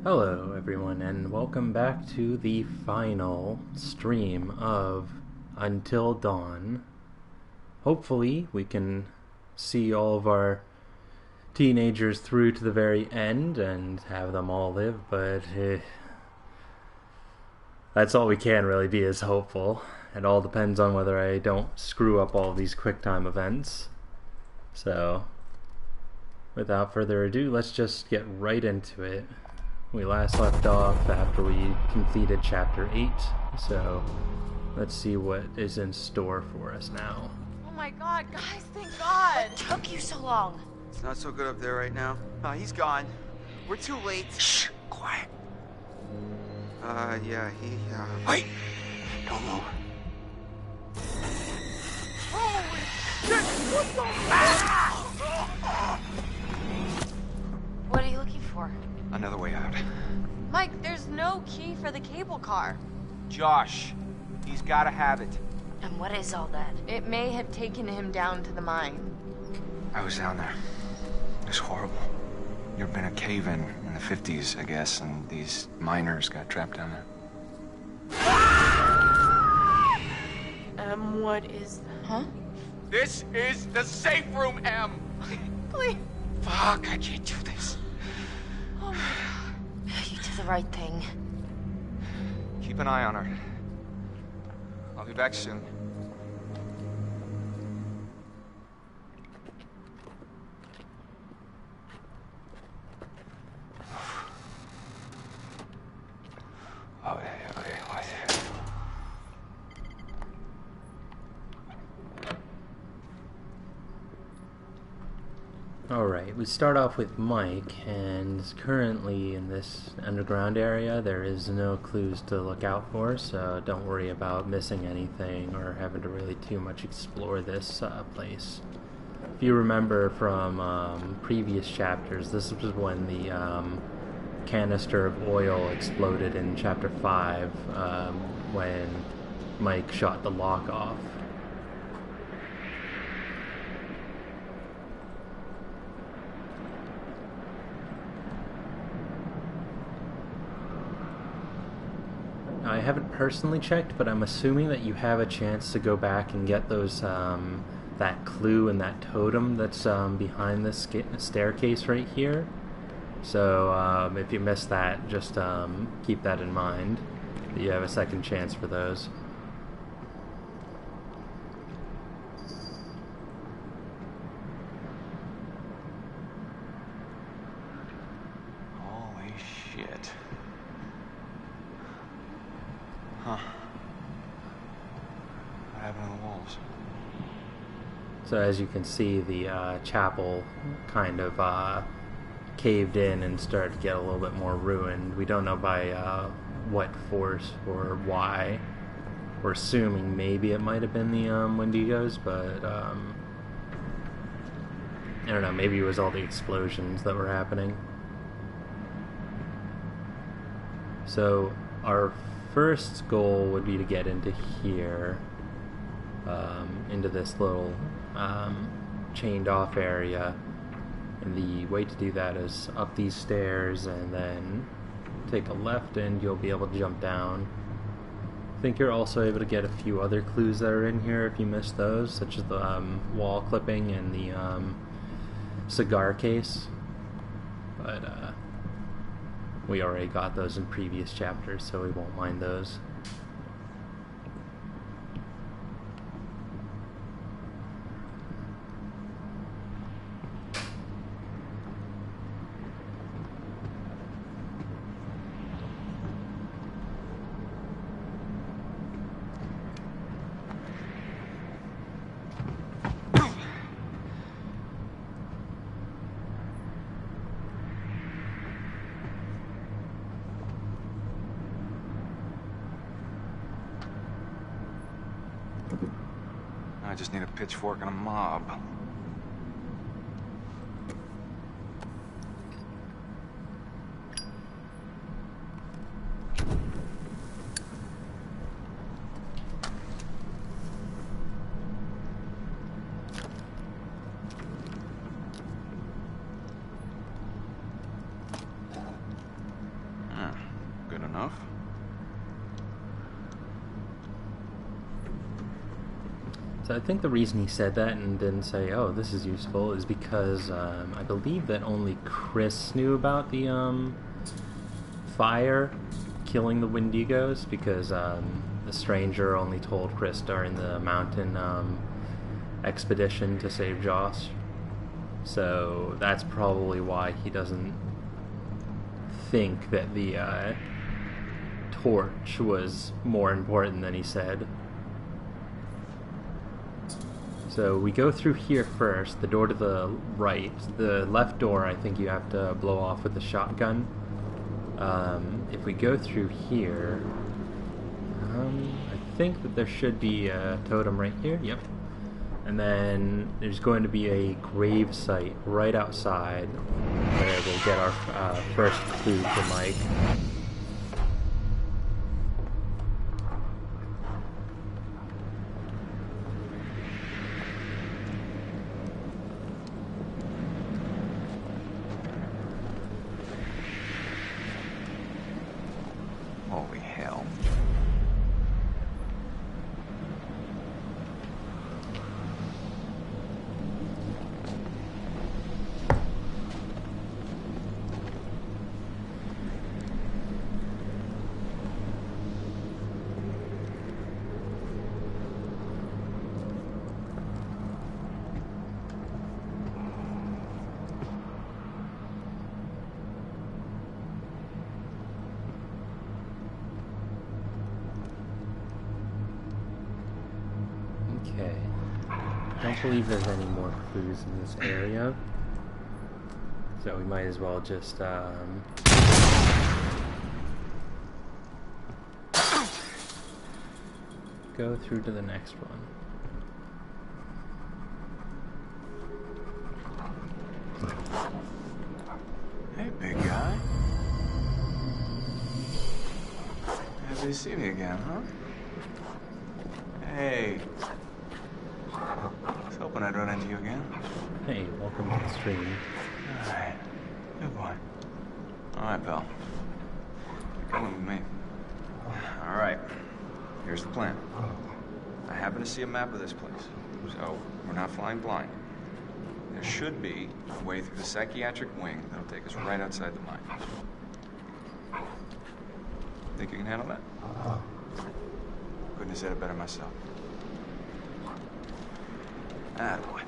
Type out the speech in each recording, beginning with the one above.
Hello everyone and welcome back to the final stream of Until Dawn. Hopefully we can see all of our teenagers through to the very end and have them all live, but that's all we can really be, is hopeful. It all depends on whether I don't screw up all of these QuickTime events. So, without further ado, let's just get right into it. We last left off after we completed Chapter 8, so let's see what is in store for us now. Oh my god, guys, thank God! What took you so long? It's not so good up there right now. He's gone. We're too late. Shh, quiet. Yeah, Wait! Don't move. Holy shit! What the What are you looking for? Another way out. Mike, there's no key for the cable car. Josh, he's gotta have it. And what is all that? It may have taken him down to the mine. I was down there. It was horrible. You'd been a cave-in in the 50s, I guess, and these miners got trapped down there. What is that? Huh? This is the safe room, Em! Please. Fuck, I can't do this. Oh my God. You did the right thing. Keep an eye on her. I'll be back soon. Okay, what? Alright, we start off with Mike, and currently in this underground area there is no clues to look out for, so don't worry about missing anything or having to really too much explore this place. If you remember from previous chapters, this was when the canister of oil exploded in Chapter 5 when Mike shot the lock off. I haven't personally checked, but I'm assuming that you have a chance to go back and get those that clue and that totem that's behind this staircase right here. So if you miss that, just keep that in mind, that you have a second chance for those. Holy shit. Huh. What happened to the walls? So as you can see, the chapel kind of caved in and started to get a little bit more ruined. We don't know by what force or why. We're assuming maybe it might have been the Wendigos, but I don't know, maybe it was all the explosions that were happening. So our first goal would be to get into here, into this little chained off area, and the way to do that is up these stairs and then take a left and you'll be able to jump down. I think you're also able to get a few other clues that are in here if you missed those, such as the wall clipping and the cigar case, but we already got those in previous chapters, so we won't mind those. I just need a pitchfork and a mob. So I think the reason he said that and didn't say, "Oh, this is useful," is because I believe that only Chris knew about the fire killing the Wendigos, because the stranger only told Chris during the mountain expedition to save Josh. So that's probably why he doesn't think that the torch was more important than he said. So we go through here first, the door to the right. The left door I think you have to blow off with the shotgun. If we go through here, I think that there should be a totem right here. Yep. And then there's going to be a grave site right outside where we'll get our first clue to Mike. Holy hell. Okay. I don't believe there's any more clues in this area. So we might as well just go through to the next one. Hey, big guy. Happy to see me again, huh? Hey. I was hoping I'd run into you again. Hey, welcome to the stream. Alright. Good boy. Alright, pal. You're coming with me. Alright. Here's the plan. I happen to see a map of this place, so we're not flying blind. There should be a way through the psychiatric wing that'll take us right outside the mine. Think you can handle that? Couldn't have said it better myself. Attaboy.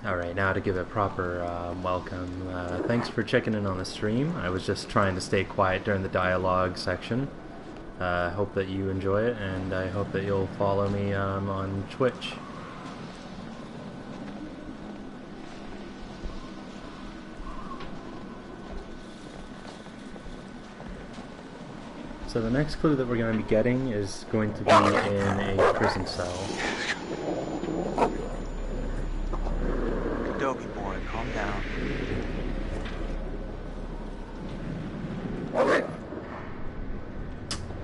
Alright, now to give a proper welcome. Thanks for checking in on the stream. I was just trying to stay quiet during the dialogue section. I hope that you enjoy it, and I hope that you'll follow me on Twitch. So the next clue that we're going to be getting is going to be in a prison cell. Dopey boy, calm down.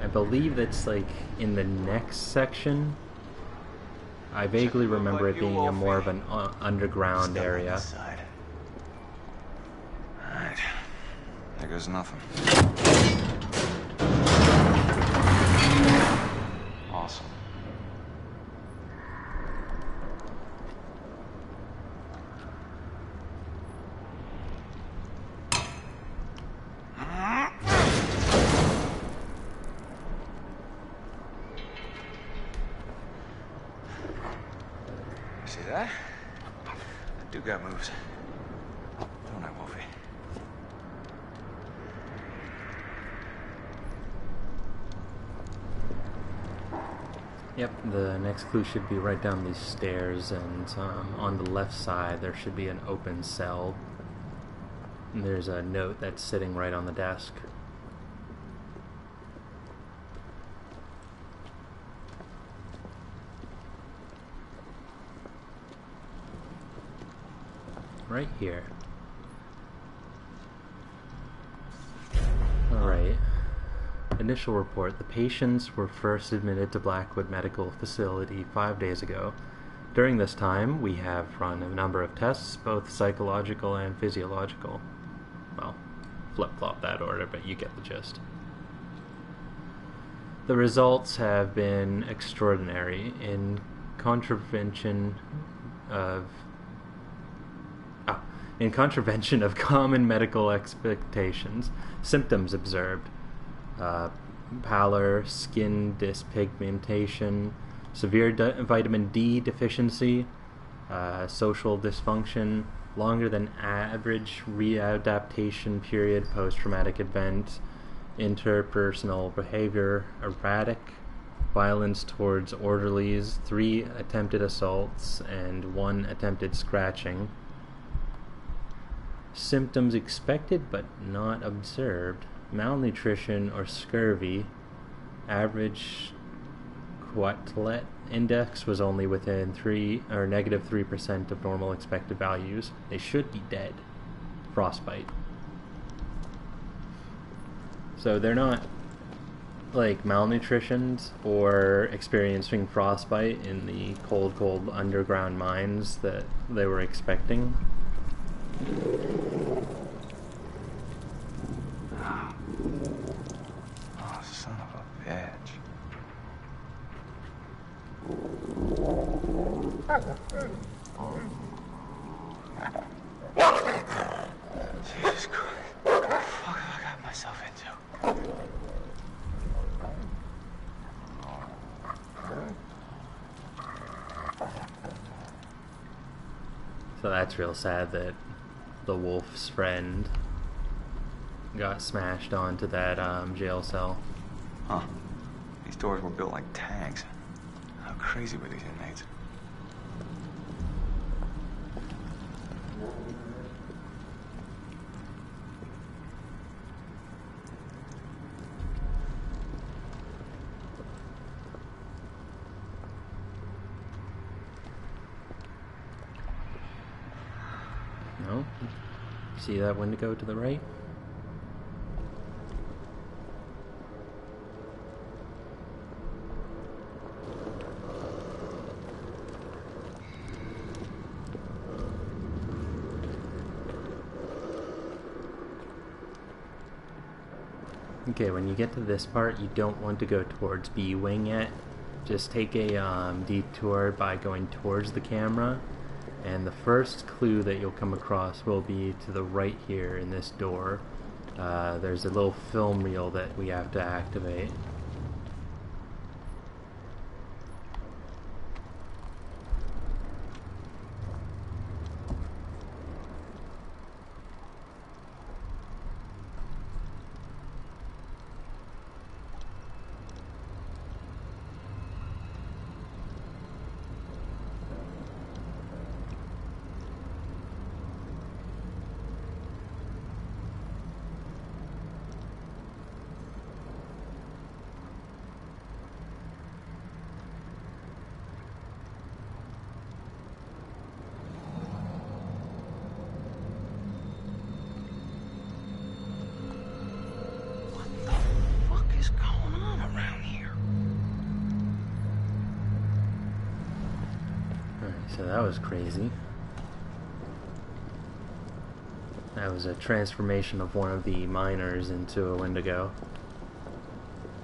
I believe it's like in the next section. I vaguely remember it being a more of an underground area. Alright. There goes nothing. Awesome. See that? That dude got moves. Don't I, Wolfie? Yep, the next clue should be right down these stairs, and on the left side there should be an open cell. And there's a note that's sitting right on the desk. Right here. Alright. Initial report. The patients were first admitted to Blackwood Medical Facility 5 days ago. During this time, we have run a number of tests, both psychological and physiological. Well, flip-flop that order, but you get the gist. The results have been extraordinary in contravention of common medical expectations. Symptoms observed: pallor, skin dyspigmentation, severe vitamin D deficiency, social dysfunction, longer than average readaptation period post-traumatic event, interpersonal behavior erratic, violence towards orderlies, 3 attempted assaults, and 1 attempted scratching. Symptoms expected but not observed: malnutrition or scurvy. Average Quetelet index was only within -3% of normal expected values. They should be dead. Frostbite. So they're not like malnutritioned or experiencing frostbite in the cold underground mines that they were expecting. Oh, son of a bitch. Jesus Christ. What the fuck have I got myself into? So that's real sad that the wolf's friend got smashed onto that jail cell. Huh. These doors were built like tanks. How crazy were these inmates? No? See that window to the right? Okay, when you get to this part, you don't want to go towards B wing yet. Just take a detour by going towards the camera, and the first clue that you'll come across will be to the right here in this door. There's a little film reel that we have to activate. So that was crazy. That was a transformation of one of the miners into a Wendigo.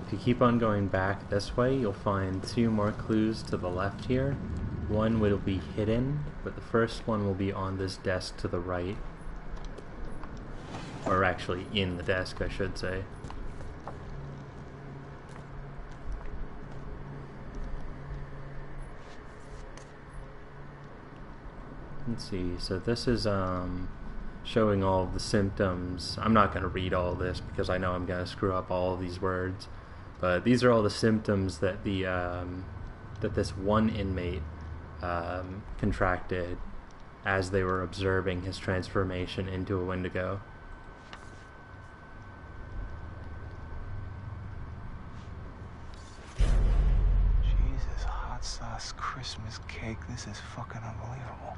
If you keep on going back this way, you'll find 2 more clues to the left here. One will be hidden, but the first one will be on this desk to the right. Or actually in the desk, I should say. Let's see, so this is showing all of the symptoms. I'm not going to read all this because I know I'm going to screw up all of these words, but these are all the symptoms that the that this one inmate contracted as they were observing his transformation into a Wendigo. Jesus, hot sauce Christmas cake. This is fucking unbelievable.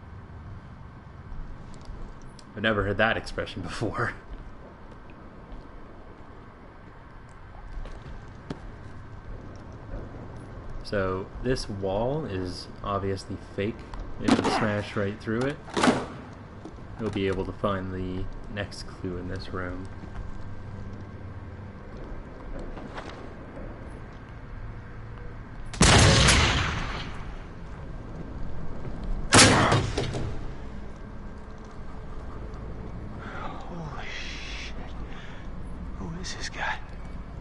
I've never heard that expression before. So this wall is obviously fake. If you smash right through it, you'll be able to find the next clue in this room.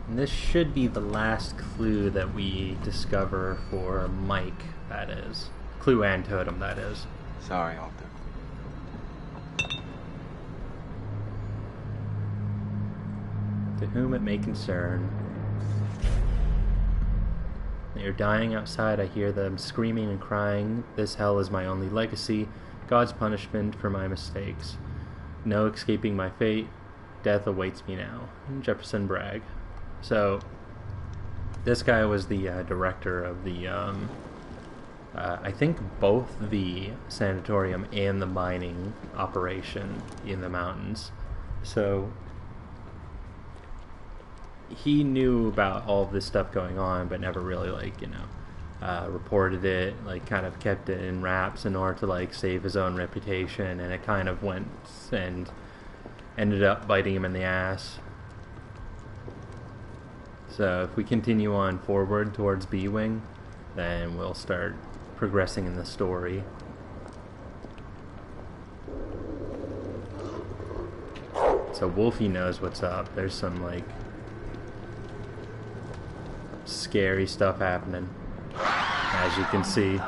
And this should be the last clue that we discover for Mike, that is. Clue and totem, that is. Sorry, Alter. To whom it may concern. They are dying outside. I hear them screaming and crying. This hell is my only legacy. God's punishment for my mistakes. No escaping my fate. Death awaits me now. Jefferson Bragg. So, this guy was the director of the, I think both the sanatorium and the mining operation in the mountains. So, he knew about all of this stuff going on, but never really, like, you know, reported it, like, kind of kept it in wraps in order to, like, save his own reputation, and it kind of went and ended up biting him in the ass. So if we continue on forward towards B-Wing, then we'll start progressing in the story. So Wolfie knows what's up. There's some, like, scary stuff happening, as you can see.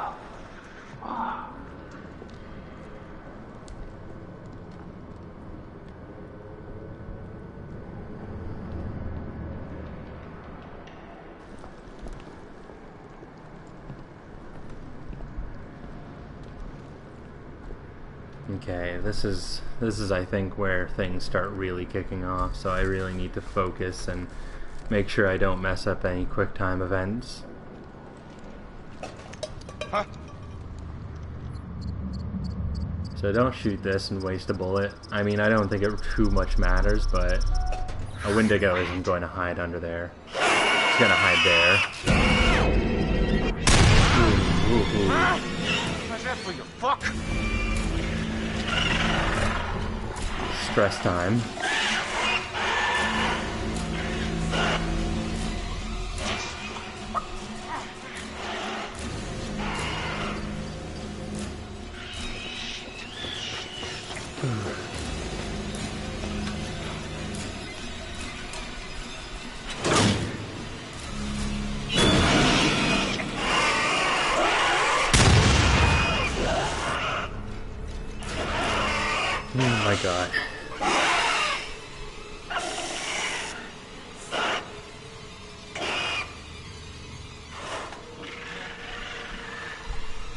Okay, this is I think where things start really kicking off, so I really need to focus and make sure I don't mess up any quick time events. Huh? So don't shoot this and waste a bullet. I mean, I don't think it too much matters, but a Wendigo isn't going to hide under there. It's going to hide there. Ooh, ooh, ooh. What's that for, you fuck? Stress time. Oh my god.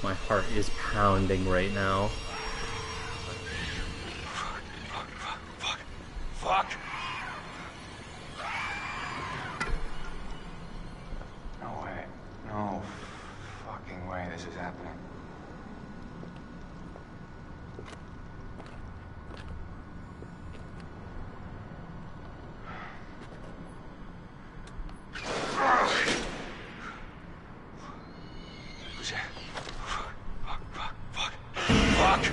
My heart is pounding right now. Fuck. No way. No fucking way this is happening. Who's that? Fuck.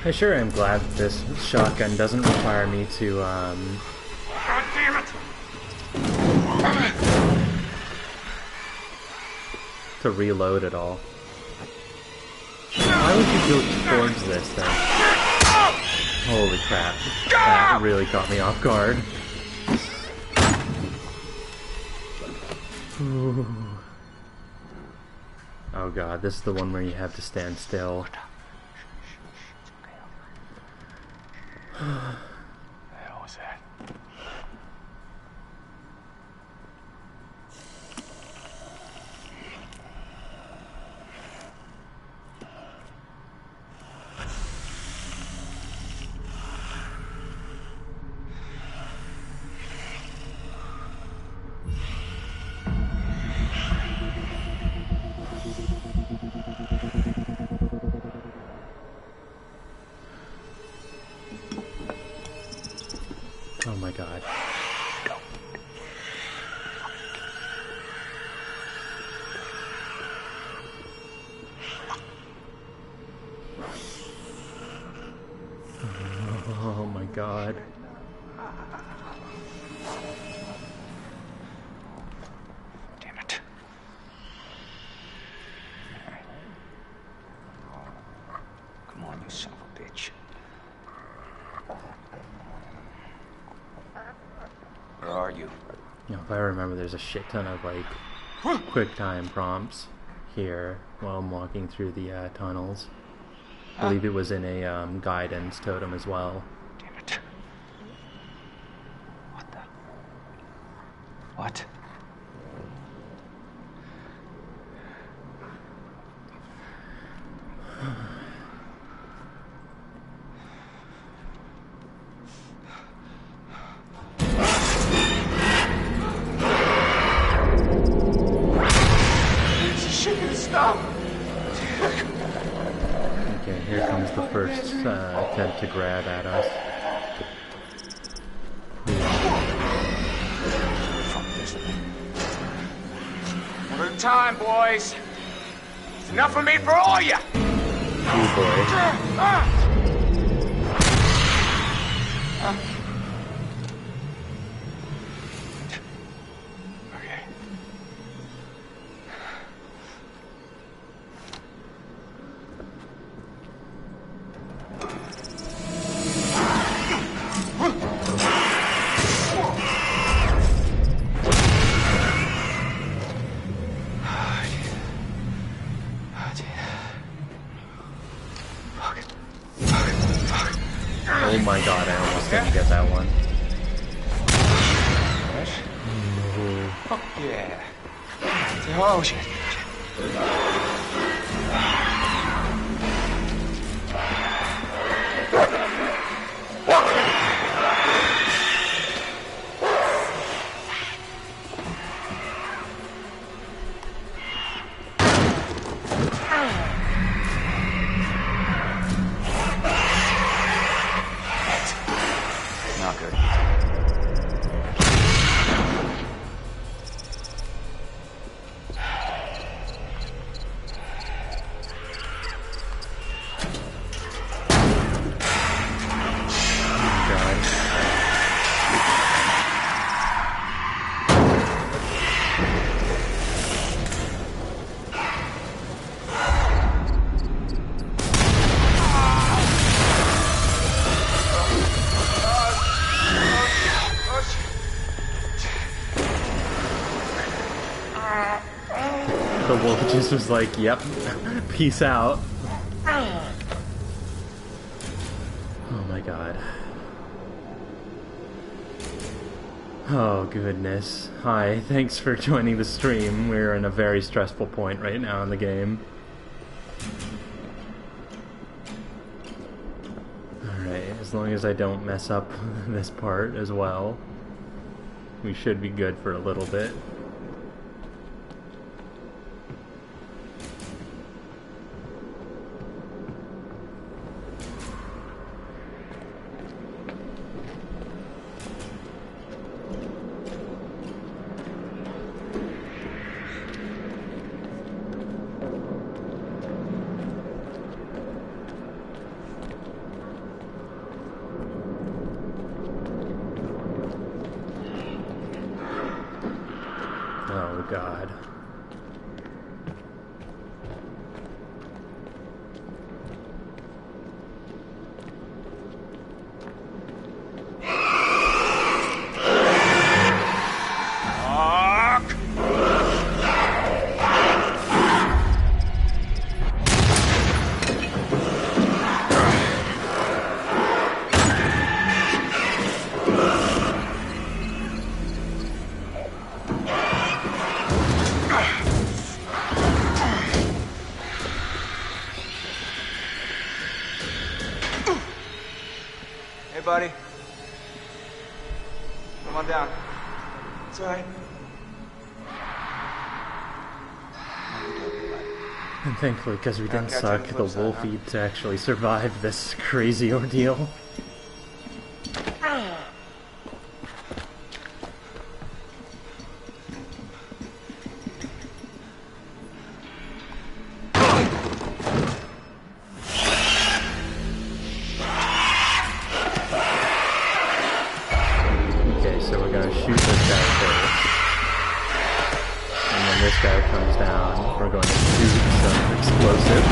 I sure am glad that this shotgun doesn't require me to, God damn it! to reload at all. Why would you go towards this then? Holy crap. That really caught me off guard. Ooh. Oh god, this is the one where you have to stand still. The hell was that? god. Damn it. Come on, you son of a bitch. Where are you? You know, if I remember, there's a shit ton of like quick time prompts here while I'm walking through the tunnels. I believe it was in a guidance totem as well. Damn it. What the? What? Okay, here comes the first attempt to grab at us. One at a time, boys. It's enough for me for all you. Oh boy. Okay. Oh my god, I almost didn't get that one. Fuck yeah. Oh shit. Not good. The wolf just was like, yep, peace out. Oh my god. Oh goodness. Hi, thanks for joining the stream. We're in a very stressful point right now in the game. Alright, as long as I don't mess up this part as well, we should be good for a little bit. Oh god. Hey, buddy. Come on down. It's all right. And thankfully, because we didn't Okay, suck, turn the the flip side, wolf huh? eat to actually survive this crazy ordeal. explosives.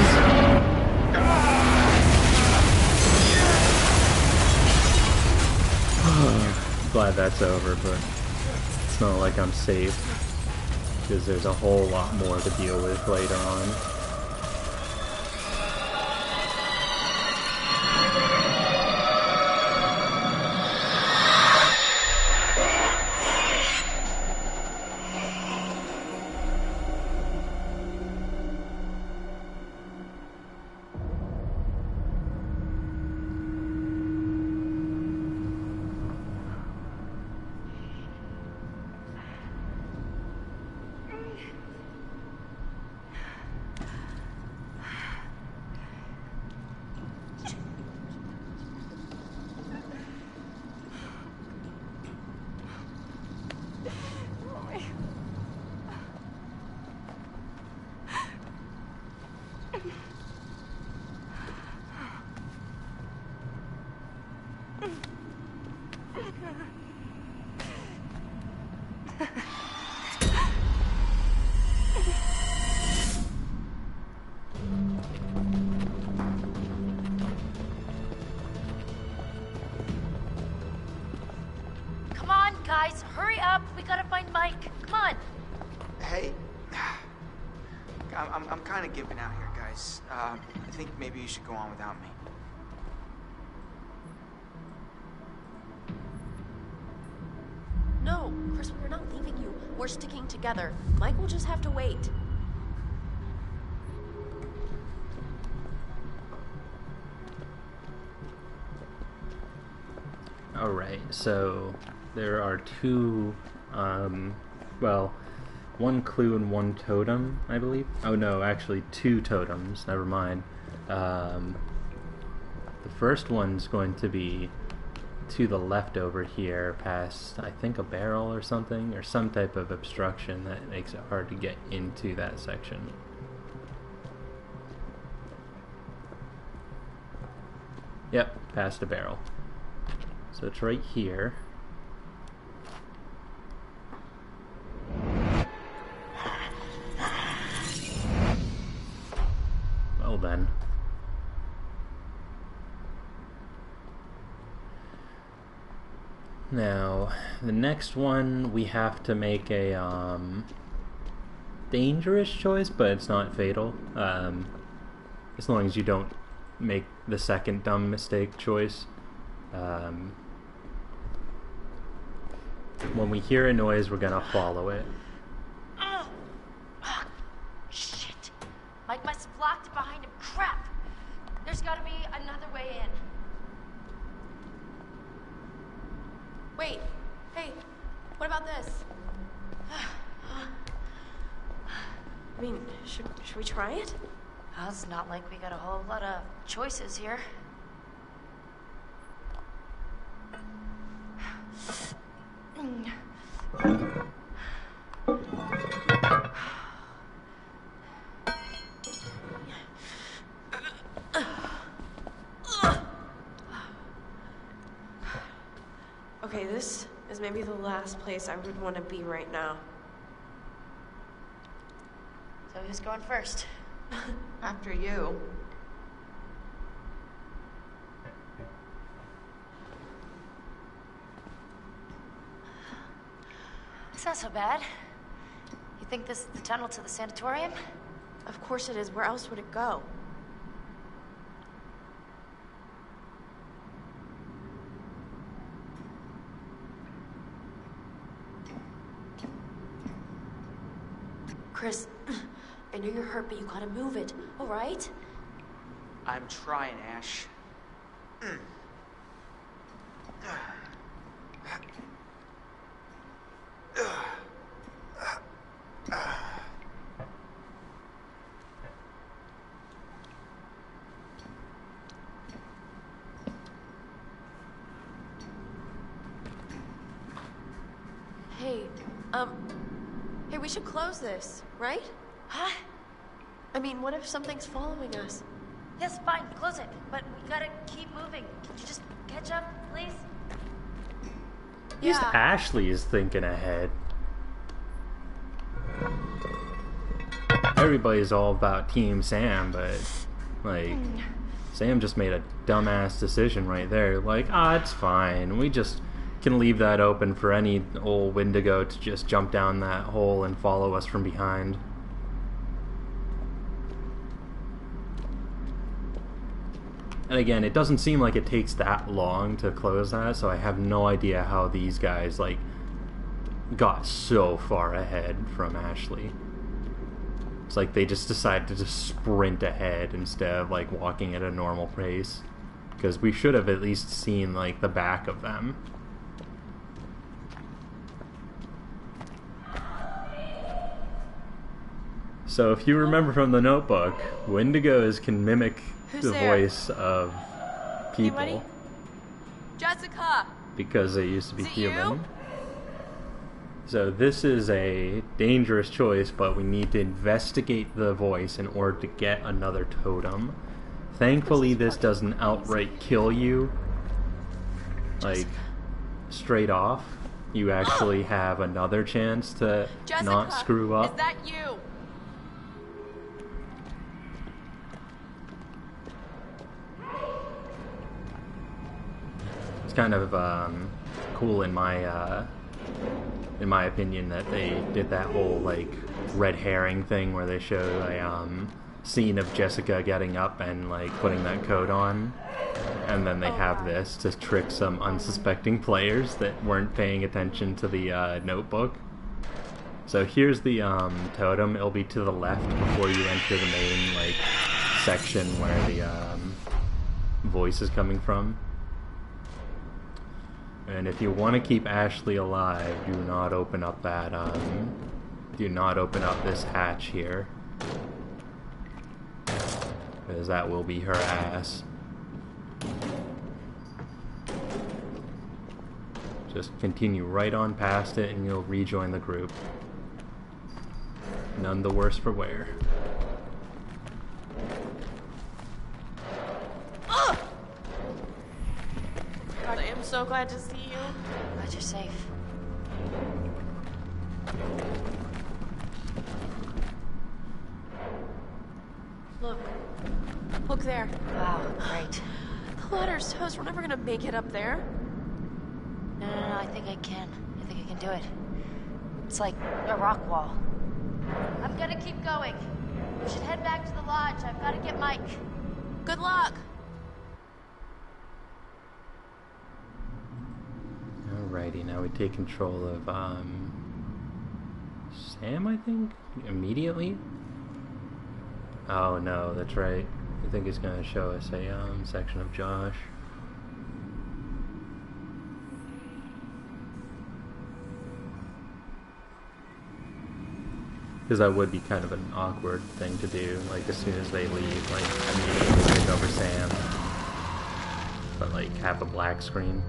Glad that's over, but it's not like I'm safe, because there's a whole lot more to deal with later on. Come on, guys, hurry up. We gotta find Mike. Come on. Hey. I'm kind of giving out here, guys. I think maybe you should go on without me. No, Chris, we're not leaving you. We're sticking together. Mike will just have to wait. Alright, so there are two, well, one clue and one totem, I believe. Oh no, actually two totems, never mind. The first one's going to be to the left over here, past, I think, a barrel or something, or some type of obstruction that makes it hard to get into that section. Yep, past a barrel. So it's right here. Well then. Now, the next one we have to make a dangerous choice, but it's not fatal. As long as you don't make the second dumb mistake choice. When we hear a noise, we're gonna follow it. Oh, shit. Mike must have locked behind him. Crap. There's gotta be another way in. Wait, hey, what about this? I mean, should we try it? Well, it's not like we got a whole lot of choices here. Okay, this is maybe the last place I would want to be right now. So who's going first? After you. It's not so bad. You think this is the tunnel to the sanatorium? Of course it is. Where else would it go? Chris, I know you're hurt, but you gotta move it, all right? I'm trying, Ash. Hey, we should close this, right? Huh? I mean, what if something's following us? Yes, fine, close it. But we gotta keep moving. Can you just catch up, please? At least Ashley is thinking ahead. everybody's all about Team Sam, but like Sam just made a dumbass decision right there. Like, it's fine. We just can leave that open for any old Wendigo to just jump down that hole and follow us from behind. And again, it doesn't seem like it takes that long to close that, so I have no idea how these guys, like, got so far ahead from Ashley. It's like they just decided to just sprint ahead instead of, like, walking at a normal pace. Because we should have at least seen, like, the back of them. So if you remember from the Notebook, Wendigos can mimic the voice of people. Anybody? Jessica! Because they used to be Is it human. you? So this is a dangerous choice, but we need to investigate the voice in order to get another totem. Thankfully, this doesn't outright kill you, like, straight off. You actually have another chance to Jessica, not screw up. Is that you? It's kind of cool in my opinion that they did that whole like red herring thing where they show a scene of Jessica getting up and like putting that coat on, and then they have this to trick some unsuspecting players that weren't paying attention to the Notebook. So here's the totem. It'll be to the left before you enter the main like section where the voice is coming from. And if you want to keep Ashley alive, do not open up that this hatch here, because that will be her ass. Just continue right on past it and you'll rejoin the group. None the worse for wear. God, I am so glad to see you. Glad you're safe. Look. Look there. Wow, great. The ladder's toast. We're never gonna make it up there. No, I think I can. I think I can do it. It's like a rock wall. I'm gonna keep going. We should head back to the lodge. I've gotta get Mike. Good luck. Alrighty, now we take control of Sam, I think? Immediately? Oh no, that's right. I think it's gonna show us a section of Josh. Because that would be kind of an awkward thing to do, like as soon as they leave, like immediately take over Sam. But like have a black screen.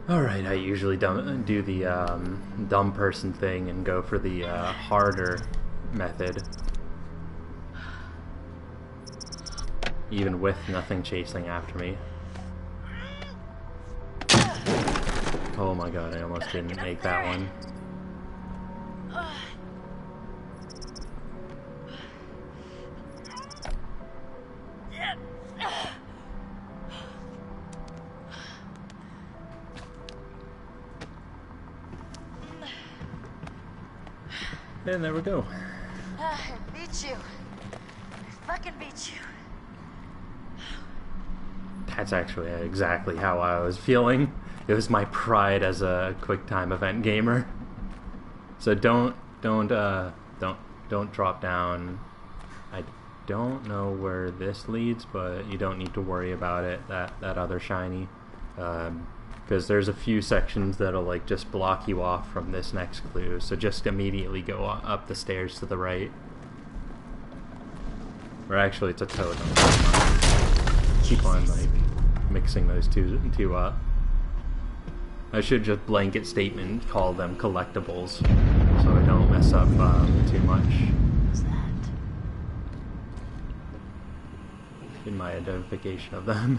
Alright, I usually do the dumb person thing and go for the harder method. Even with nothing chasing after me. Oh my god, I almost didn't make that one. And there we go. I beat you. I fucking beat you. That's actually exactly how I was feeling. It was my pride as a QuickTime event gamer. So don't drop down. I don't know where this leads, but you don't need to worry about it. That other shiny, because there's a few sections that'll like just block you off from this next clue. So just immediately go up the stairs to the right. Or actually, it's a totem. Keep on like mixing those two up. I should just blanket statement call them collectibles, so I don't mess up too much. What's that? in my identification of them.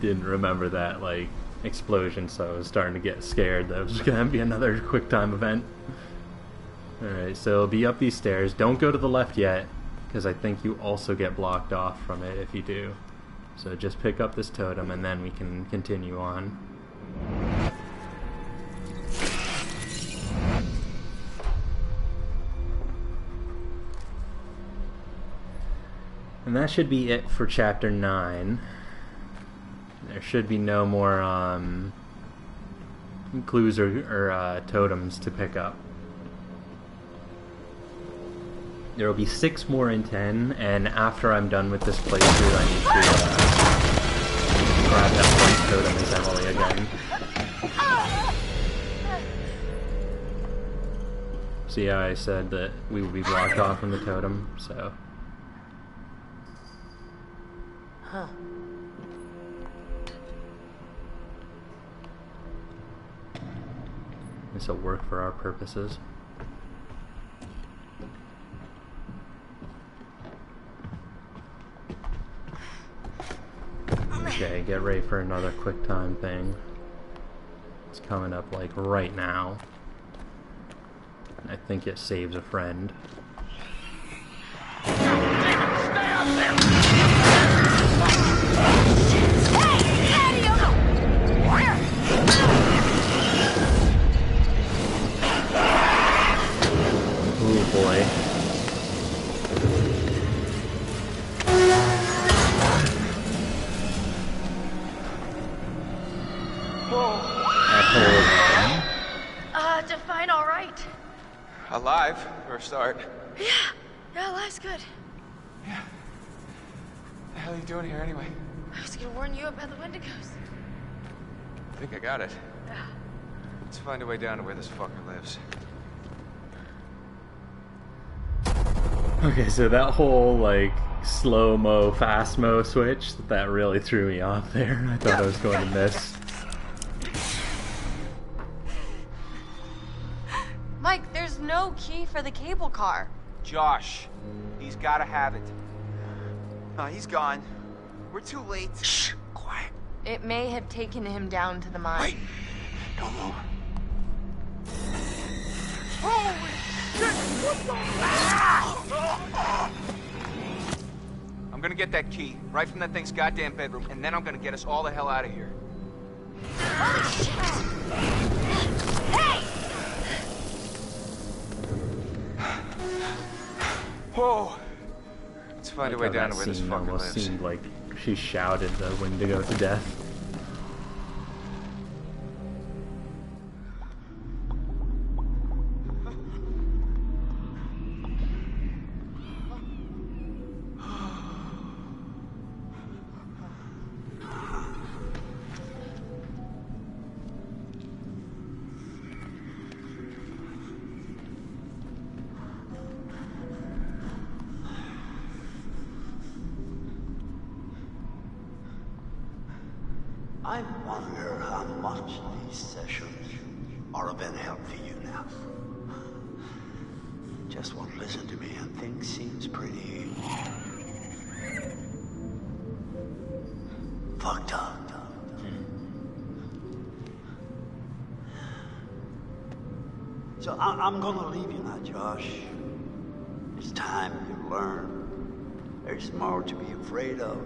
Didn't remember that, like, explosion, so I was starting to get scared that it was gonna be another quick time event. Alright, so it'll be up these stairs. Don't go to the left yet, because I think you also get blocked off from it if you do. So just pick up this totem and then we can continue on. And that should be it for chapter 9. There should be no more clues or totems to pick up. There will be 6 more in 10, and after I'm done with this playthrough, I need to grab that white totem as Emily again. See how I said that we would be blocked off from the totem, so... Huh. This will work for our purposes. Okay, get ready for another quick time thing. It's coming up like right now. And I think it saves a friend. Oh boy. Define all right. Alive, for a start. Yeah, life's good. Yeah. What the hell are you doing here anyway? I was gonna warn you about the Wendigos. I think I got it. Yeah. Let's find a way down to where this fucker lives. Okay, so that whole, like, slow-mo, fast-mo switch, that really threw me off there. I thought I was going to miss. Mike, there's no key for the cable car. Josh, he's gotta have it. He's gone. We're too late. Shh, quiet. It may have taken him down to the mine. Wait, don't move. Holy shit! What the? I'm gonna get that key right from that thing's goddamn bedroom, and then I'm gonna get us all the hell out of here. Holy shit! Hey! Whoa! Let's find a way down to where this fucker almost lives. seemed like she shouted the Wendigo to death. I wonder how much these sessions are of any help to you now. Just won't listen to me and things seems pretty... fucked up. So I'm gonna leave you now, Josh. It's time you learn. There's more to be afraid of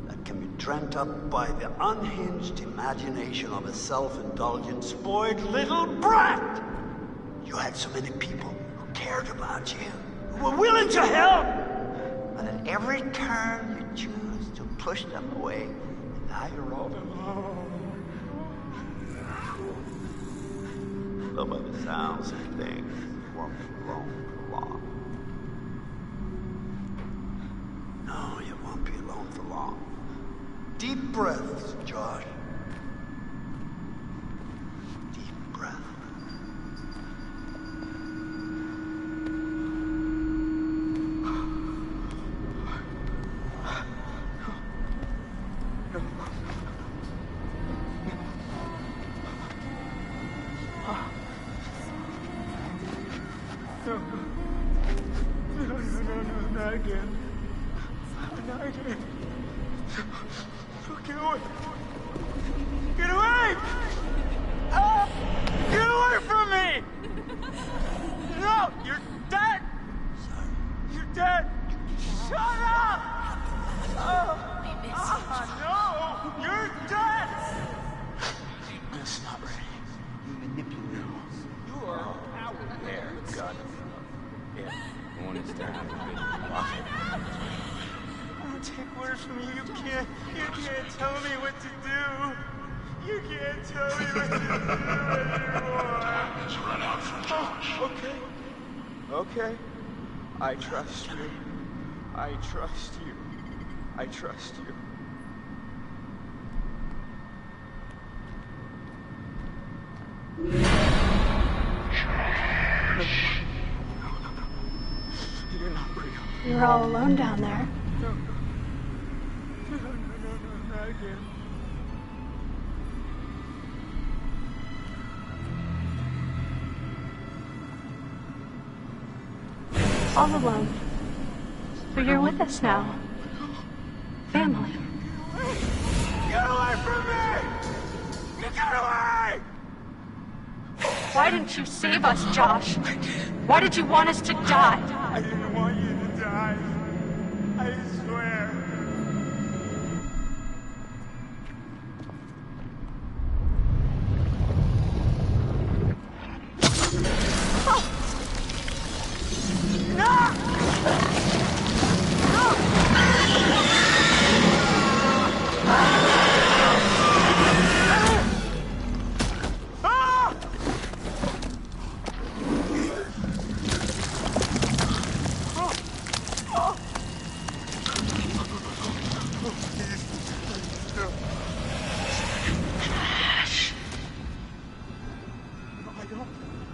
that can be dreamt up by the unhinged imagination of a self-indulgent, spoiled little brat. You had so many people who cared about you, who were willing to help. But at every turn you choose to push them away, and now you're all alone. Some of the sounds and things won't be alone for long. No, you won't be alone for long. Deep breaths, Josh. Deep breath. No, not again. Get away! Get away! Ah! Get away from me! No! You're dead! You're dead! Shut up! No! You're dead! It's not ready. You manipulator. You are a coward. There, God. Yeah, the one who's staring at the big rocket. I don't take orders from you. You can't tell me what to do. You can't tell me what to do anymore. Time has run out for Josh. Okay. I trust you. I trust you. I trust you. You're not real. You're all alone down there. No, not again. All alone. But you're with us now. Family. Get away from me! Get away! Why didn't you save us, Josh? Why did you want us to die? I didn't want you to die. I swear.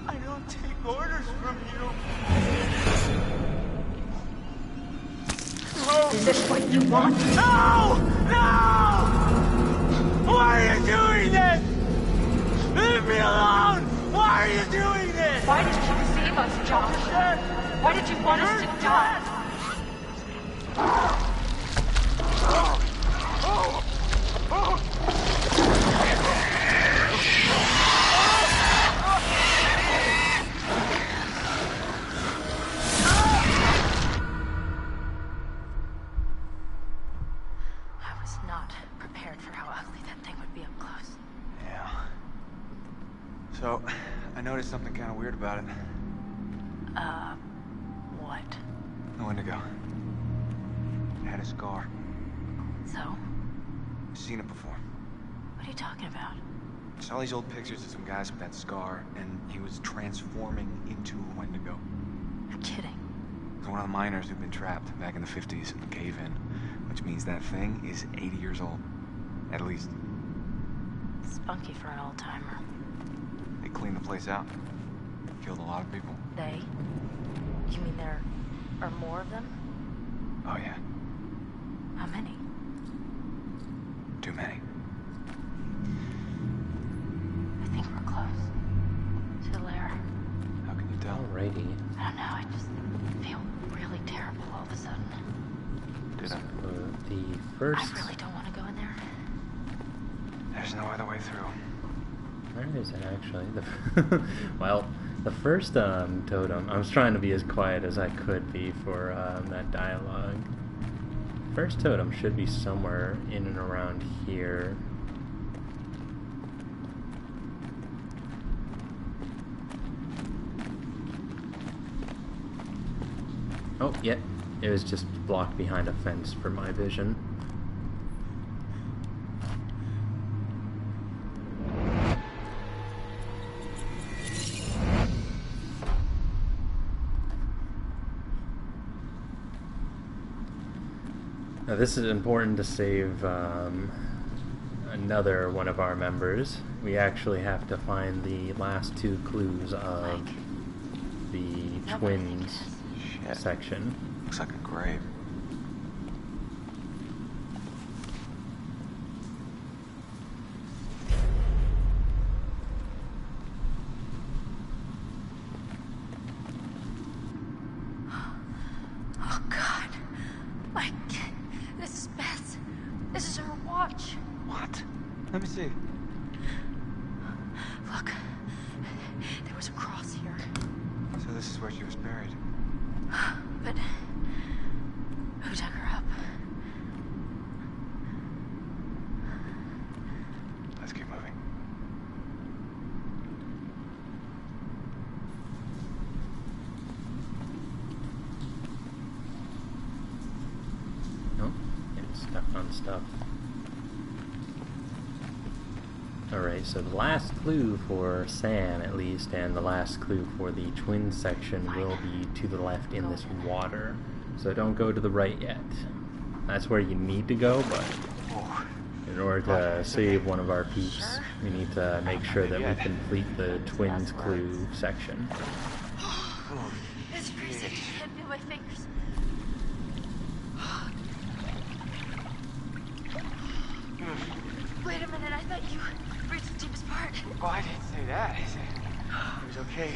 I don't take orders from you. No! Is this what you want? No! No! Why are you doing this? Leave me alone! Why are you doing this? Why did you save us, Josh? Why did you want us to die? I was not prepared for how ugly that thing would be up close. Yeah. So, I noticed something kind of weird about it. What? The Wendigo. It had a scar. So? Seen it before. What are you talking about? Saw these old pictures of some guys with that scar, and he was transforming into a Wendigo. You're kidding. It was one of the miners who'd been trapped back in the 50s in the cave-in, which means that thing is 80 years old. At least. Spunky for an old-timer. They cleaned the place out. Killed a lot of people. They? You mean there are more of them? Oh, yeah. How many? Too many. I think we're close. To the lair. How can you tell? Alrighty. I don't know, I just feel really terrible all of a sudden. Did I? The first... I really don't want to go in there. There's no other way through. Where is it actually? Well, the first totem, I was trying to be as quiet as I could be for that dialogue. First totem should be somewhere in and around here. Oh, yeah, it was just blocked behind a fence for my vision. Now this is important to save another one of our members. We actually have to find the last two clues of the twins Shit. section. Looks like a grave. Oh, God. This is her watch. What? Let me see. Look, there was a cross here. So this is where she was buried. But who dug her up? Let's keep moving. Oh, getting stuck on stuff. Alright, so the last clue for Sam, at least, and the last clue for the twin section will be to the left in this water. So don't go to the right yet. That's where you need to go, but in order to save one of our peeps, we need to make sure that we complete the twins clue section. It's freezing. Can't feel my fingers. Wait a minute, I thought you reached the deepest part. Oh, I didn't say that. I said it was okay.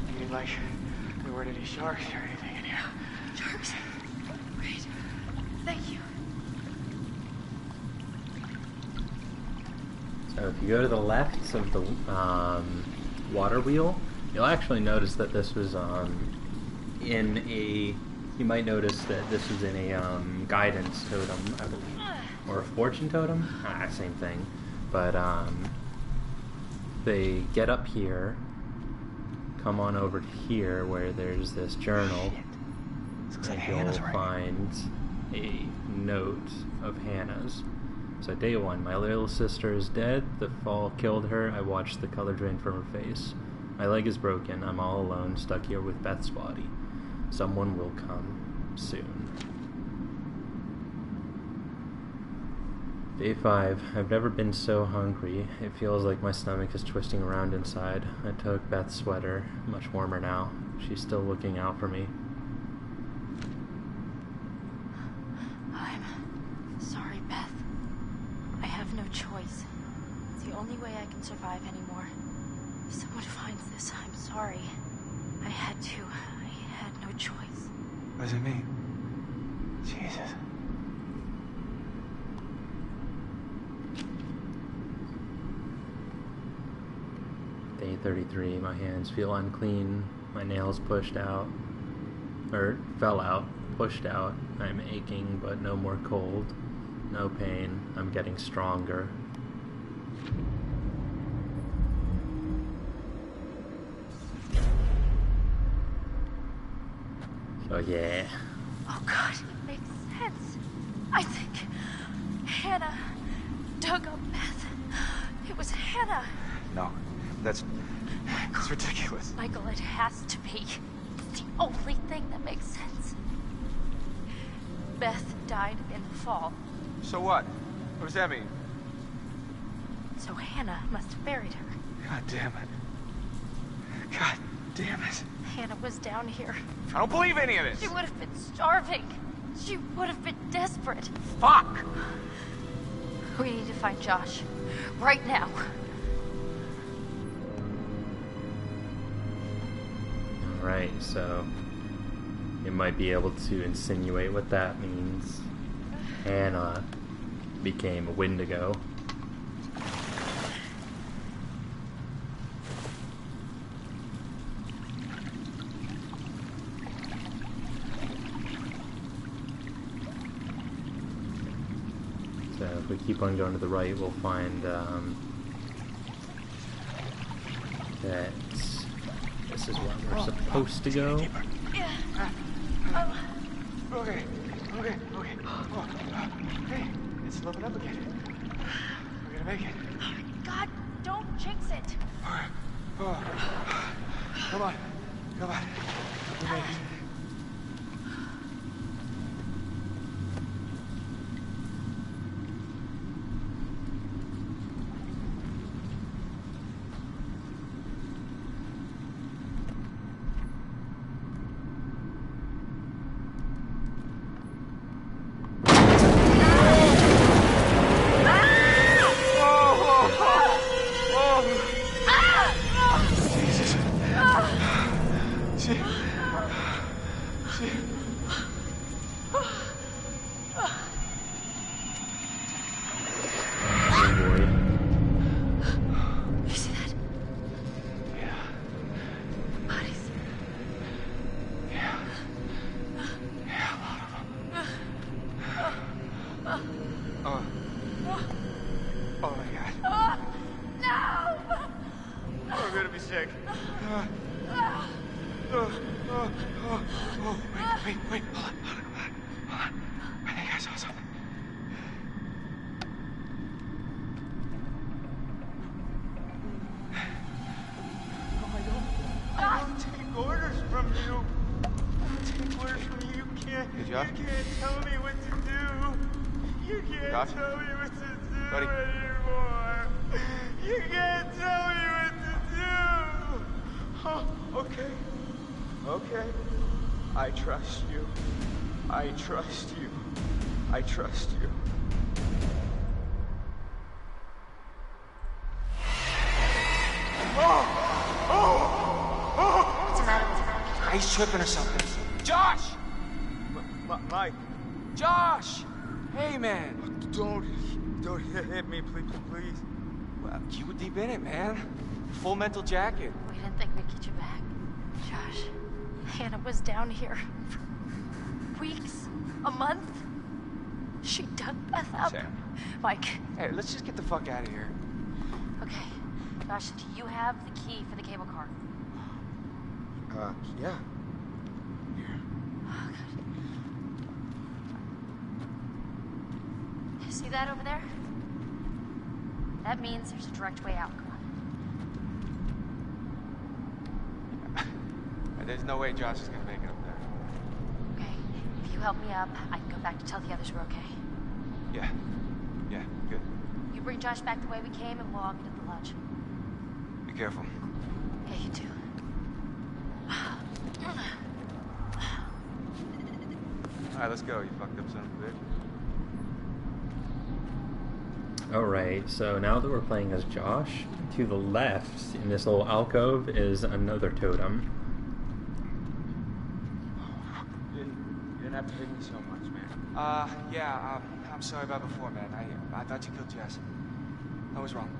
I mean, like, there weren't any sharks or anything in here. Sharks? Great. Thank you. So if you go to the left of the water wheel, you'll actually notice that this was in a... You might notice that this was in a guidance totem, I believe. Or a fortune totem? Same thing. But they get up here, come on over to here where there's this journal, and you'll find a note of Hannah's. So day 1, my little sister is dead. The fall killed her. I watched the color drain from her face. My leg is broken. I'm all alone, stuck here with Beth's body. Someone will come soon. Day 5. I've never been so hungry. It feels like my stomach is twisting around inside. I took Beth's sweater. Much warmer now. She's still looking out for me. I'm sorry, Beth. I have no choice. It's the only way I can survive anymore. If someone finds this, I'm sorry. I had to. I had no choice. What does it mean? Jesus. Day 33. My hands feel unclean. My nails pushed out. Or fell out. Pushed out. I'm aching, but no more cold. No pain. I'm getting stronger. So yeah. Oh God, it makes sense. I think Hannah dug up Beth. It was Hannah. No, that's ridiculous. Michael, it has to be. It's the only thing that makes sense. Beth died in the fall, So what? What does that mean? so Hannah must have buried her. God damn it. God damn it. Hannah was down here. I don't believe any of this. She would have been starving. She would have been desperate. Fuck! We need to find Josh. Right now. Alright, so you might be able to insinuate what that means. Hannah became a Wendigo. So if we keep on going to the right, we'll find that this is where we're supposed to go. Yeah. Okay. Oh, hey, it's slowing up again. We're gonna make it. God, don't jinx it. All right. Oh. Come on. We made it. Oh my god. No! I'm gonna be sick. Wait. Hold on. I think I saw something. I don't take orders from you. I don't take orders from you. Hey, Josh? You can't tell me what to do. You can't Josh? tell me what to do Buddy? anymore. You can't tell me what to do. Okay. I trust you. I trust you. What's the matter with you? He's tripping or something. Josh! Mike, Josh! Hey, man. don't hit me, please. Well, you were deep in it, man. Full mental jacket. We didn't think we'd get you back. Josh, Hannah was down here for weeks, a month. She dug Beth up. Sam. Mike. Hey, let's just get the fuck out of here. Okay. Josh, do you have the key for the cable car? Yeah. Oh, God. You see that over there? That means there's a direct way out. Come on. There's no way Josh is gonna make it up there. Okay. If you help me up, I can go back to tell the others we're okay. Yeah, good. You bring Josh back the way we came, and we'll all meet at the lodge. Be careful. Yeah, you too. All right, let's go, you fucked up son of a bitch. Alright, so now that we're playing as Josh, to the left in this little alcove is another totem. You didn't have to hit me so much, man. I'm sorry about before, man. I thought you killed Jess. I was wrong.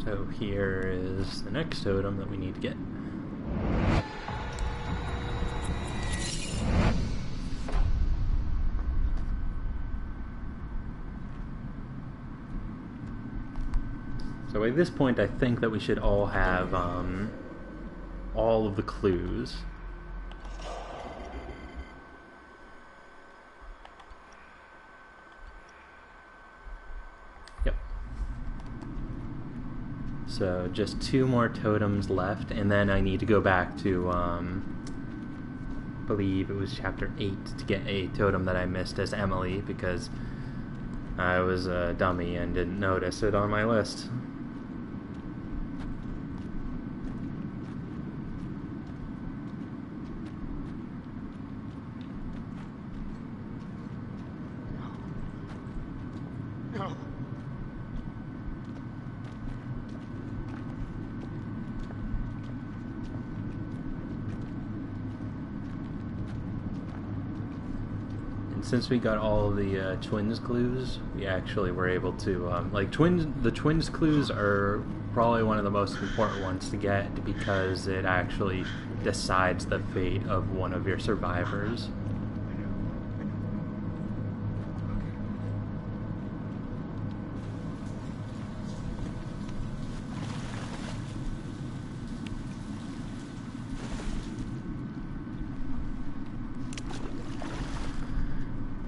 So here is the next totem that we need to get. So at this point, I think that we should all have all of the clues. Yep. So just 2 more totems left, and then I need to go back to, believe it was chapter 8 to get a totem that I missed as Emily, because I was a dummy and didn't notice it on my list. No. And since we got all the twins clues, we actually were able to the twins clues are probably one of the most important ones to get, because it actually decides the fate of one of your survivors.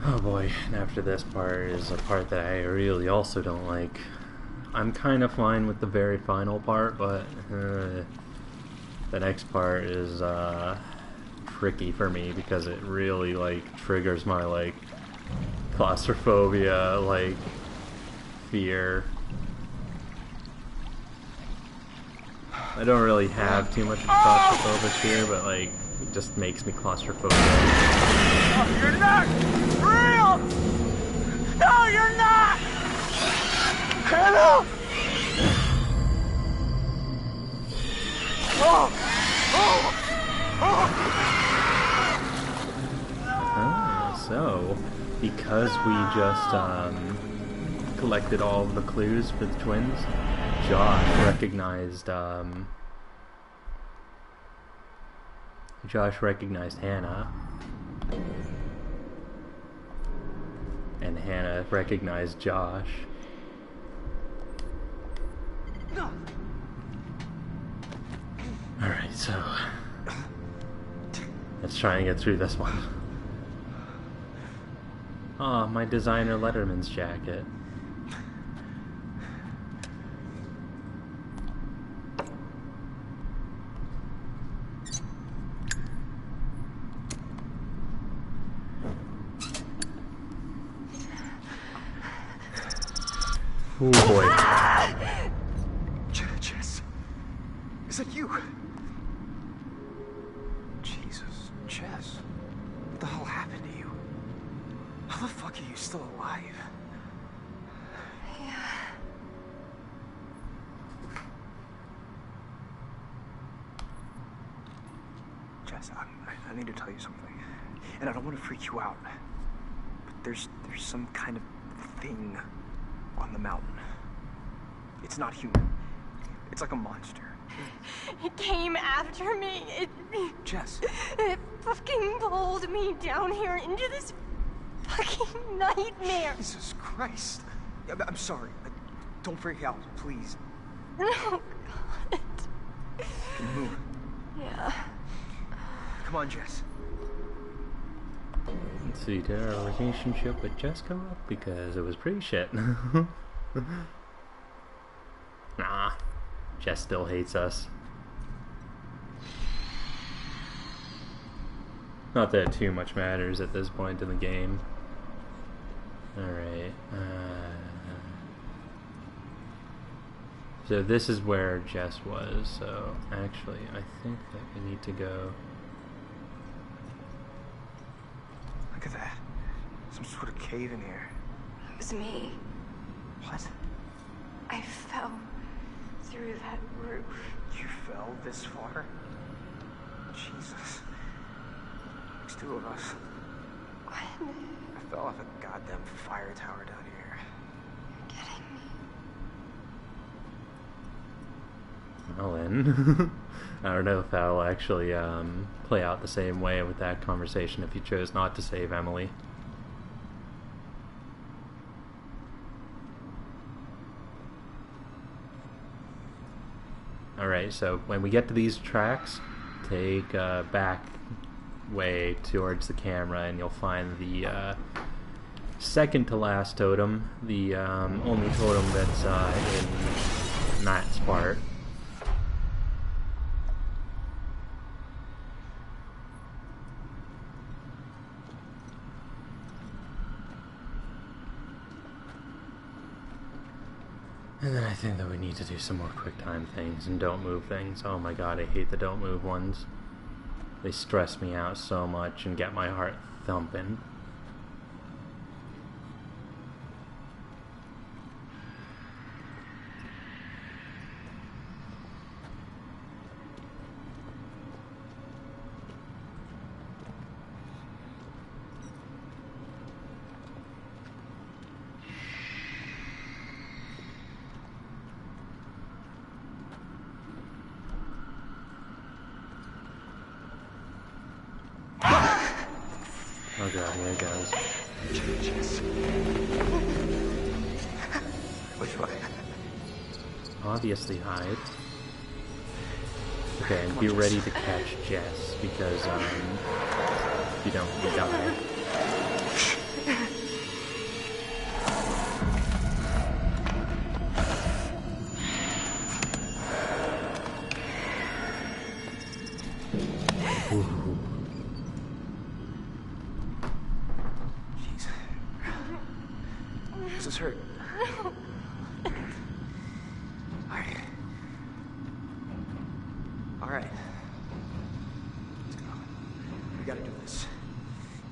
Oh boy, and after this part is a part that I really also don't like. I'm kind of fine with the very final part, but the next part is tricky for me, because it really triggers my claustrophobia, fear. I don't really have too much of a claustrophobic fear, but it just makes me claustrophobic. No, you're not real! No, you're not! Hannah! So, because we just collected all of the clues for the twins, Josh recognized Hannah. And Hannah recognized Josh. Alright, so let's try and get through this one. Oh, my designer Letterman's jacket. Oh boy. Jess. Is that you? Jesus, Jess. What the hell happened to you? How the fuck are you still alive? Yeah. Jess, I need to tell you something. And I don't want to freak you out. But there's some kind of thing on the mountain. It's not human. It's like a monster. It came after me. Jess. It fucking pulled me down here into this fucking nightmare. Jesus Christ. I'm sorry. Don't freak out, please. No, God. Can you move? Yeah. Come on, Jess. Let's see, did our relationship with Jess go up? Because it was pretty shit. Nah, Jess still hates us. Not that too much matters at this point in the game. Alright. So this is where Jess was, so actually I think that we need to go... Look at that. Some sort of cave in here. It was me. What? I fell through that roof. You fell this far? Jesus. There's two of us. What? I fell off a goddamn fire tower down here. You're kidding me. Well then, I don't know if that'll actually play out the same way with that conversation if you chose not to save Emily. Alright, so when we get to these tracks, take a back way towards the camera and you'll find the second to last totem, the only totem that's in Matt's part. And then I think that we need to do some more quick time things and don't move things. Oh my god, I hate the don't move ones. They stress me out so much and get my heart thumping. Oh god, here it goes. Which way? Obviously hide. Okay, and be ready to catch Jess, because if you don't, you die. Ooh. Does this hurt? Alright. Alright. Let's go. We gotta do this.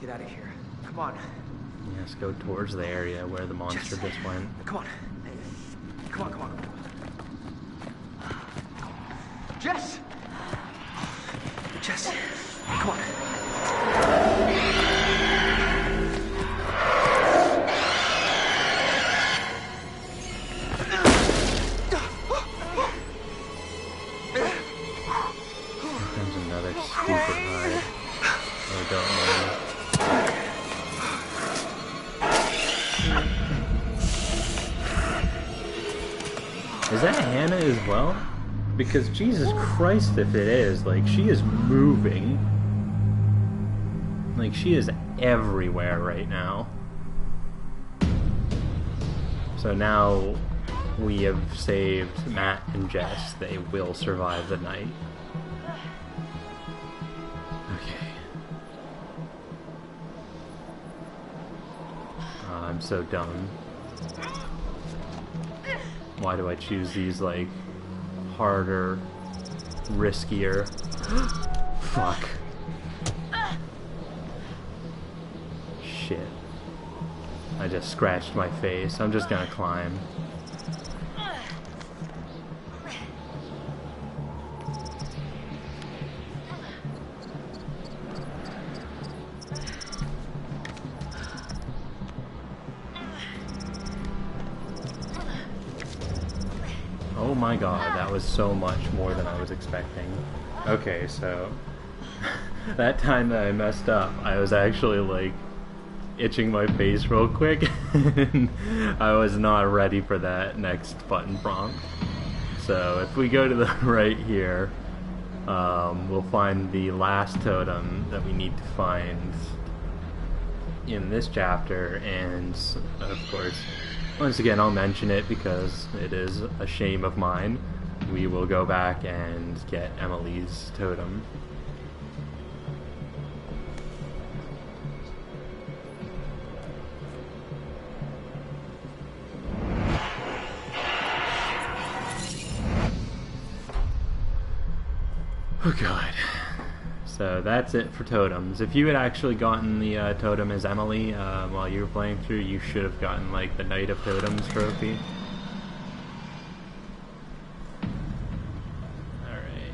Get out of here. Come on. Yes, go towards the area where the monster just went. Come on. Come on, come on. Jess! Jess! Come on. Here comes another stupid ride. Oh, don't worry. that Hannah as well? Because Jesus Christ, if it is, like, she is moving. Like, she is everywhere right now. So now we have saved Matt and Jess. They will survive the night. Okay. I'm so dumb. Why do I choose these, like, harder, riskier? Fuck. Shit. I just scratched my face. I'm just gonna climb. Oh my god, that was so much more than I was expecting. Okay, so that time that I messed up, I was actually like itching my face real quick and I was not ready for that next button prompt. So if we go to the right here, we'll find the last totem that we need to find in this chapter, and of course, once again, I'll mention it because it is a shame of mine. We will go back and get Emily's totem. Oh god. So that's it for totems. If you had actually gotten the totem as Emily while you were playing through, you should have gotten like the Knight of Totems trophy. Alright.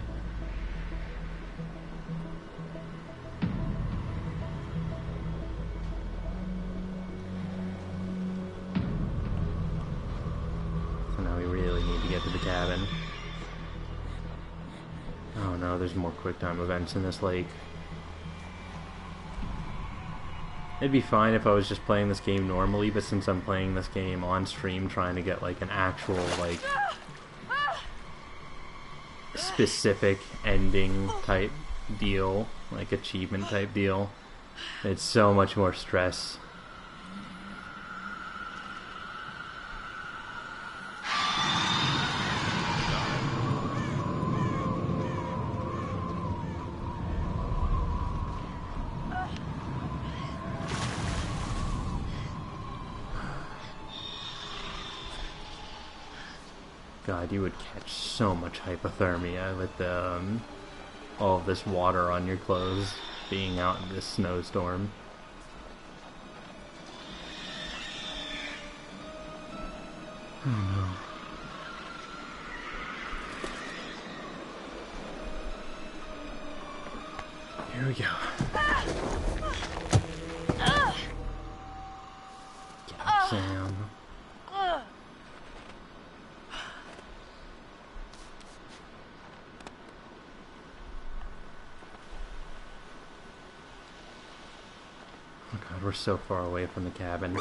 So now we really need to get to the cabin. Oh no, there's more QuickTime events in this lake. It'd be fine if I was just playing this game normally, but since I'm playing this game on stream trying to get like an actual like specific ending type deal, like achievement type deal, it's so much more stress. God, you would catch so much hypothermia with all of this water on your clothes being out in this snowstorm. Oh no. Here we go. Get up, Sam. Oh god, we're so far away from the cabin.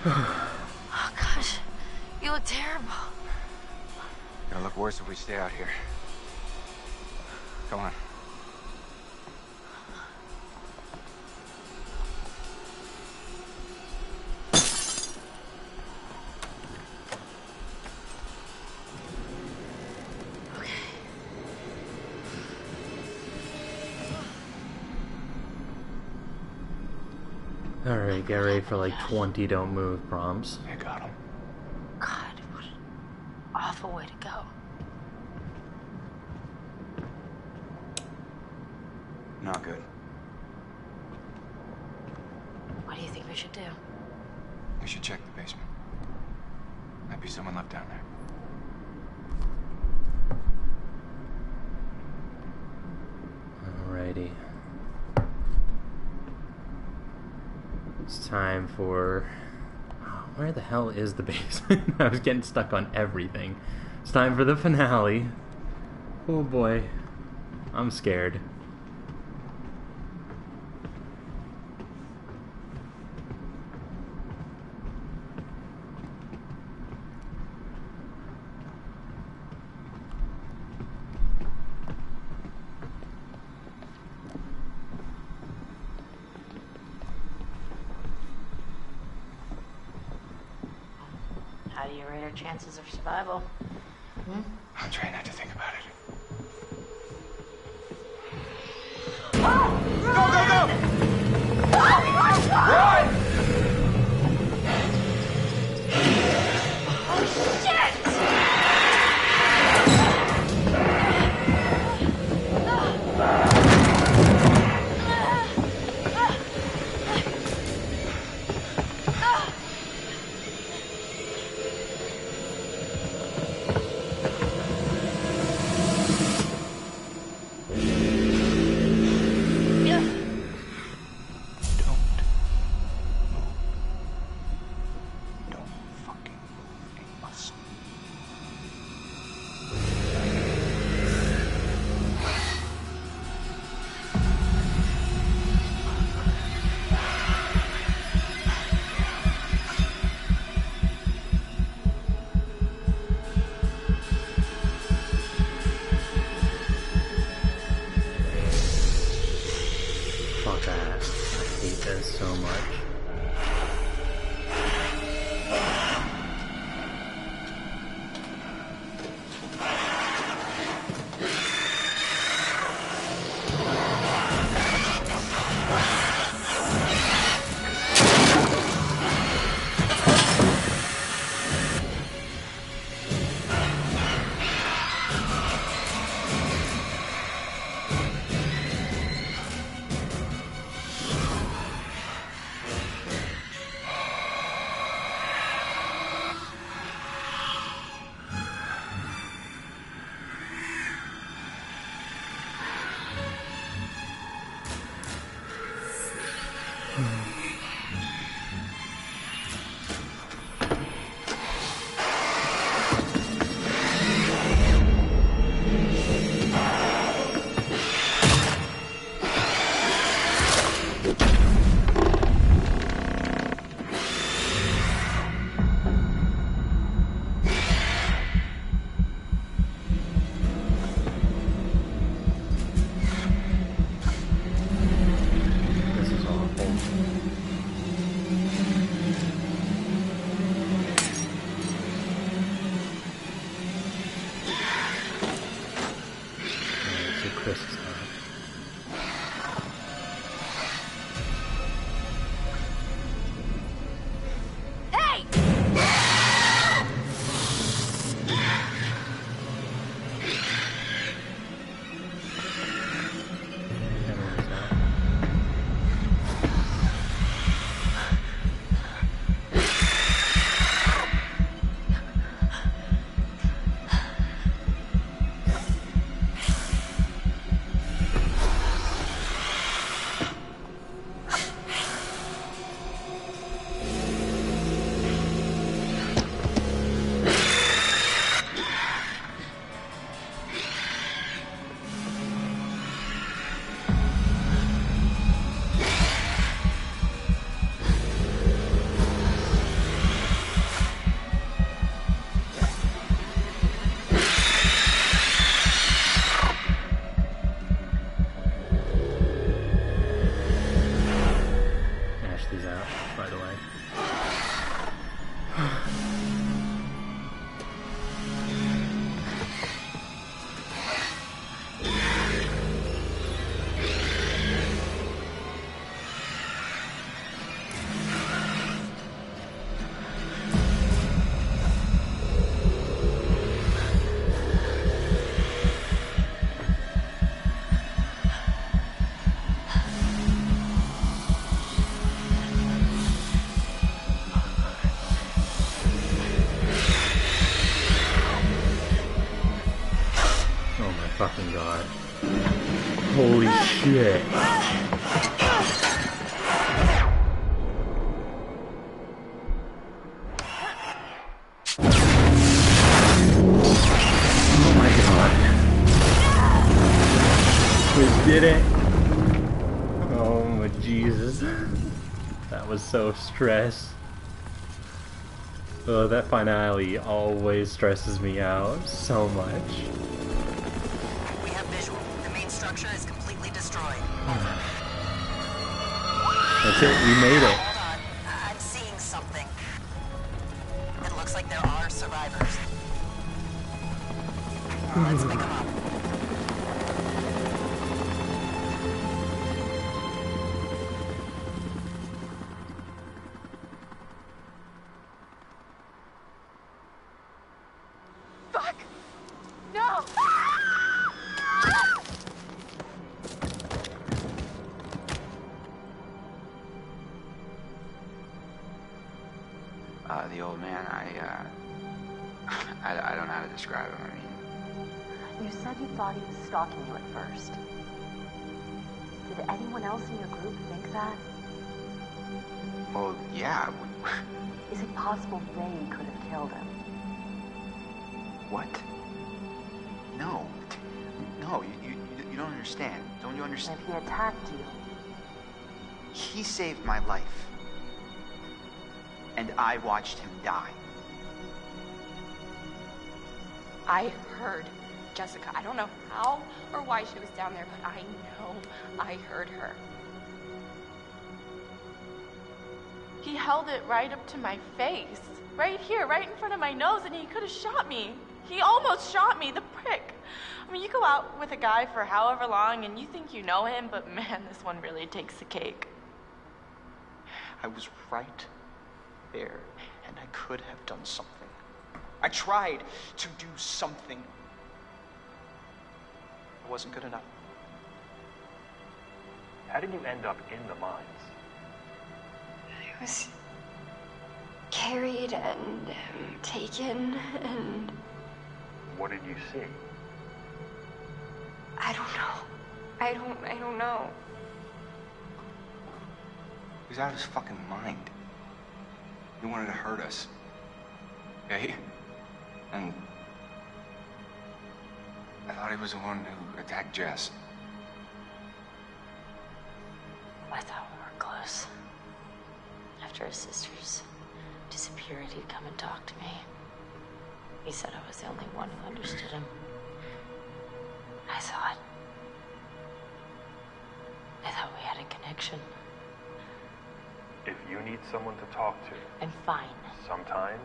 Oh gosh, you look terrible. Gonna look worse if we stay out here. Come on. Alright, get ready for like 20 don't move prompts. I got him. God, Not good. What do you think we should do? We should check the basement. Might be someone left down there. Alrighty. It's time for... Oh, where the hell is the basement? I was getting stuck on everything. It's time for the finale. Oh boy. I'm scared. How do you rate our chances of survival? I'm trying not to think about it. Fuck that. I hate this so much. This is awful. shit. Oh my god. We did it. Oh my Jesus. That was so stress. Oh, that finale always stresses me out so much. We have visual. The main structure is completely destroyed. That's it, we made it. Hold on. I'm seeing something. It looks like there are survivors. Let's pick them up. Fuck! No! The old man, I don't know how to describe him. I mean, You said you thought he was stalking you at first. Did anyone else in your group think that? well, yeah. Is it possible they could have killed him? What? No. No, you don't understand. Don't you understand? If he attacked you, He saved my life. And I watched him die. I heard Jessica. I don't know how or why she was down there, but I know I heard her. He held it right up to my face. Right here, right in front of my nose, and he could have shot me. He almost shot me, the prick. I mean, you go out with a guy for however long and you think you know him, but man, this one really takes the cake. I was right there, and I could have done something. I tried to do something. It wasn't good enough. How did you end up in the mines? I was carried and taken, and What did you see? I don't know. I don't know. He was out of his fucking mind. He wanted to hurt us. Okay? And I thought he was the one who attacked Jess. I thought we were close. After his sisters disappeared, he'd come and talk to me. He said I was the only one who understood him. I thought we had a connection. If you need someone to talk to, I'm fine. sometimes,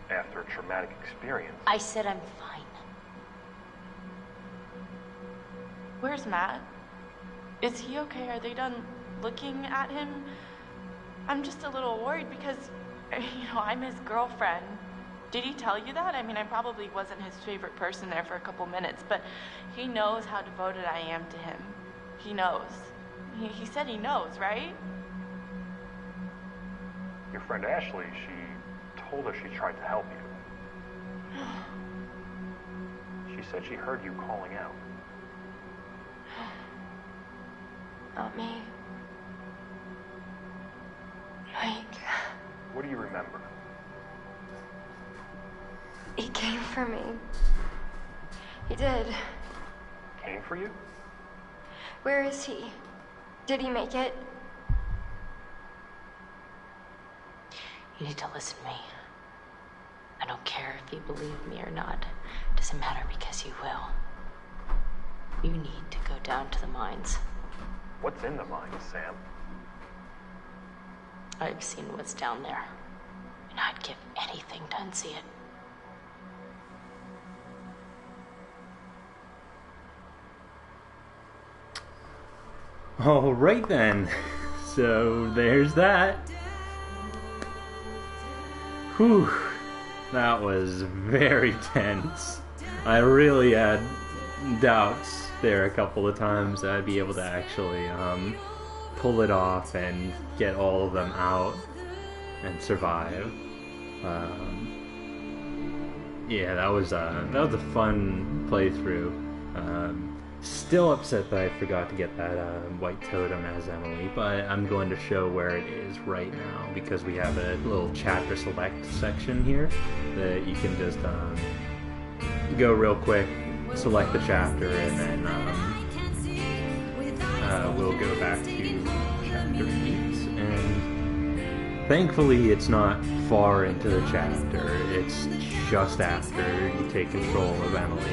after a traumatic experience, I said I'm fine. Where's Matt? Is he okay? Are they done looking at him? I'm just a little worried because, I'm his girlfriend. Did he tell you that? I mean, I probably wasn't his favorite person there for a couple minutes, but he knows how devoted I am to him. He knows. He said he knows, right? your friend Ashley, she told us she tried to help you. She said she heard you calling out. Not me. Mike. What do you remember? He came for me. He did. Came for you? Where is he? Did he make it? You need to listen to me. I don't care if you believe me or not. It doesn't matter because you will. You need to go down to the mines. What's in the mines, Sam? I've seen what's down there, and I'd give anything to unsee it. All right then. So there's that. Whew. That was very tense. I really had doubts there a couple of times that I'd be able to actually pull it off and get all of them out and survive. Yeah, that was a fun playthrough. Still upset that I forgot to get that white totem as Emily, but I'm going to show where it is right now because we have a little chapter select section here that you can just go real quick, select the chapter, and then we'll go back to chapter 8. And thankfully it's not far into the chapter, it's just after you take control of Emily.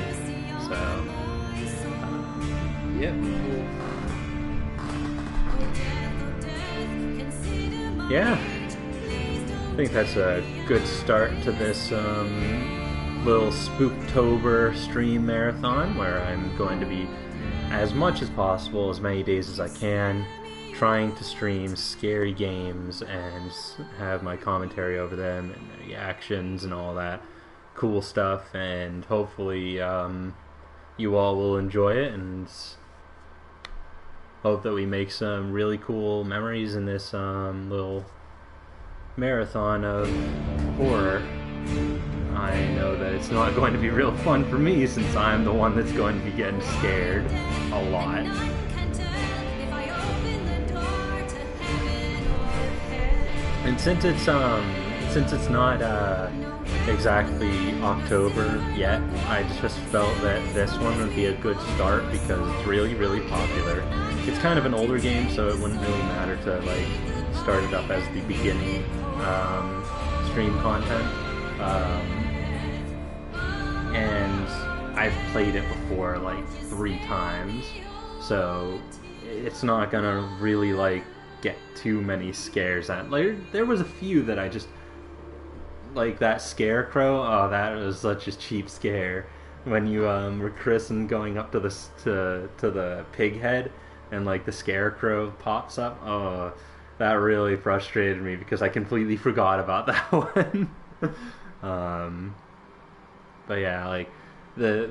So, yep. Yeah, I think that's a good start to this little Spooktober stream marathon where I'm going to be, as much as possible, as many days as I can, trying to stream scary games and have my commentary over them and reactions and all that cool stuff, and hopefully you all will enjoy it, and hope that we make some really cool memories in this little marathon of horror. I know that it's not going to be real fun for me since I'm the one that's going to be getting scared a lot. And since it's not exactly October yet, I just felt that this one would be a good start because it's really, really popular. It's kind of an older game, so it wouldn't really matter to like start it up as the beginning stream content. And I've played it before like 3 times, so it's not gonna really like get too many scares at. Like there was a few that I just like, that scarecrow. Oh, that was such a cheap scare when you were Chris and going up to the to the pig head and like the scarecrow pops up. Oh, that really frustrated me because I completely forgot about that one. But yeah, like the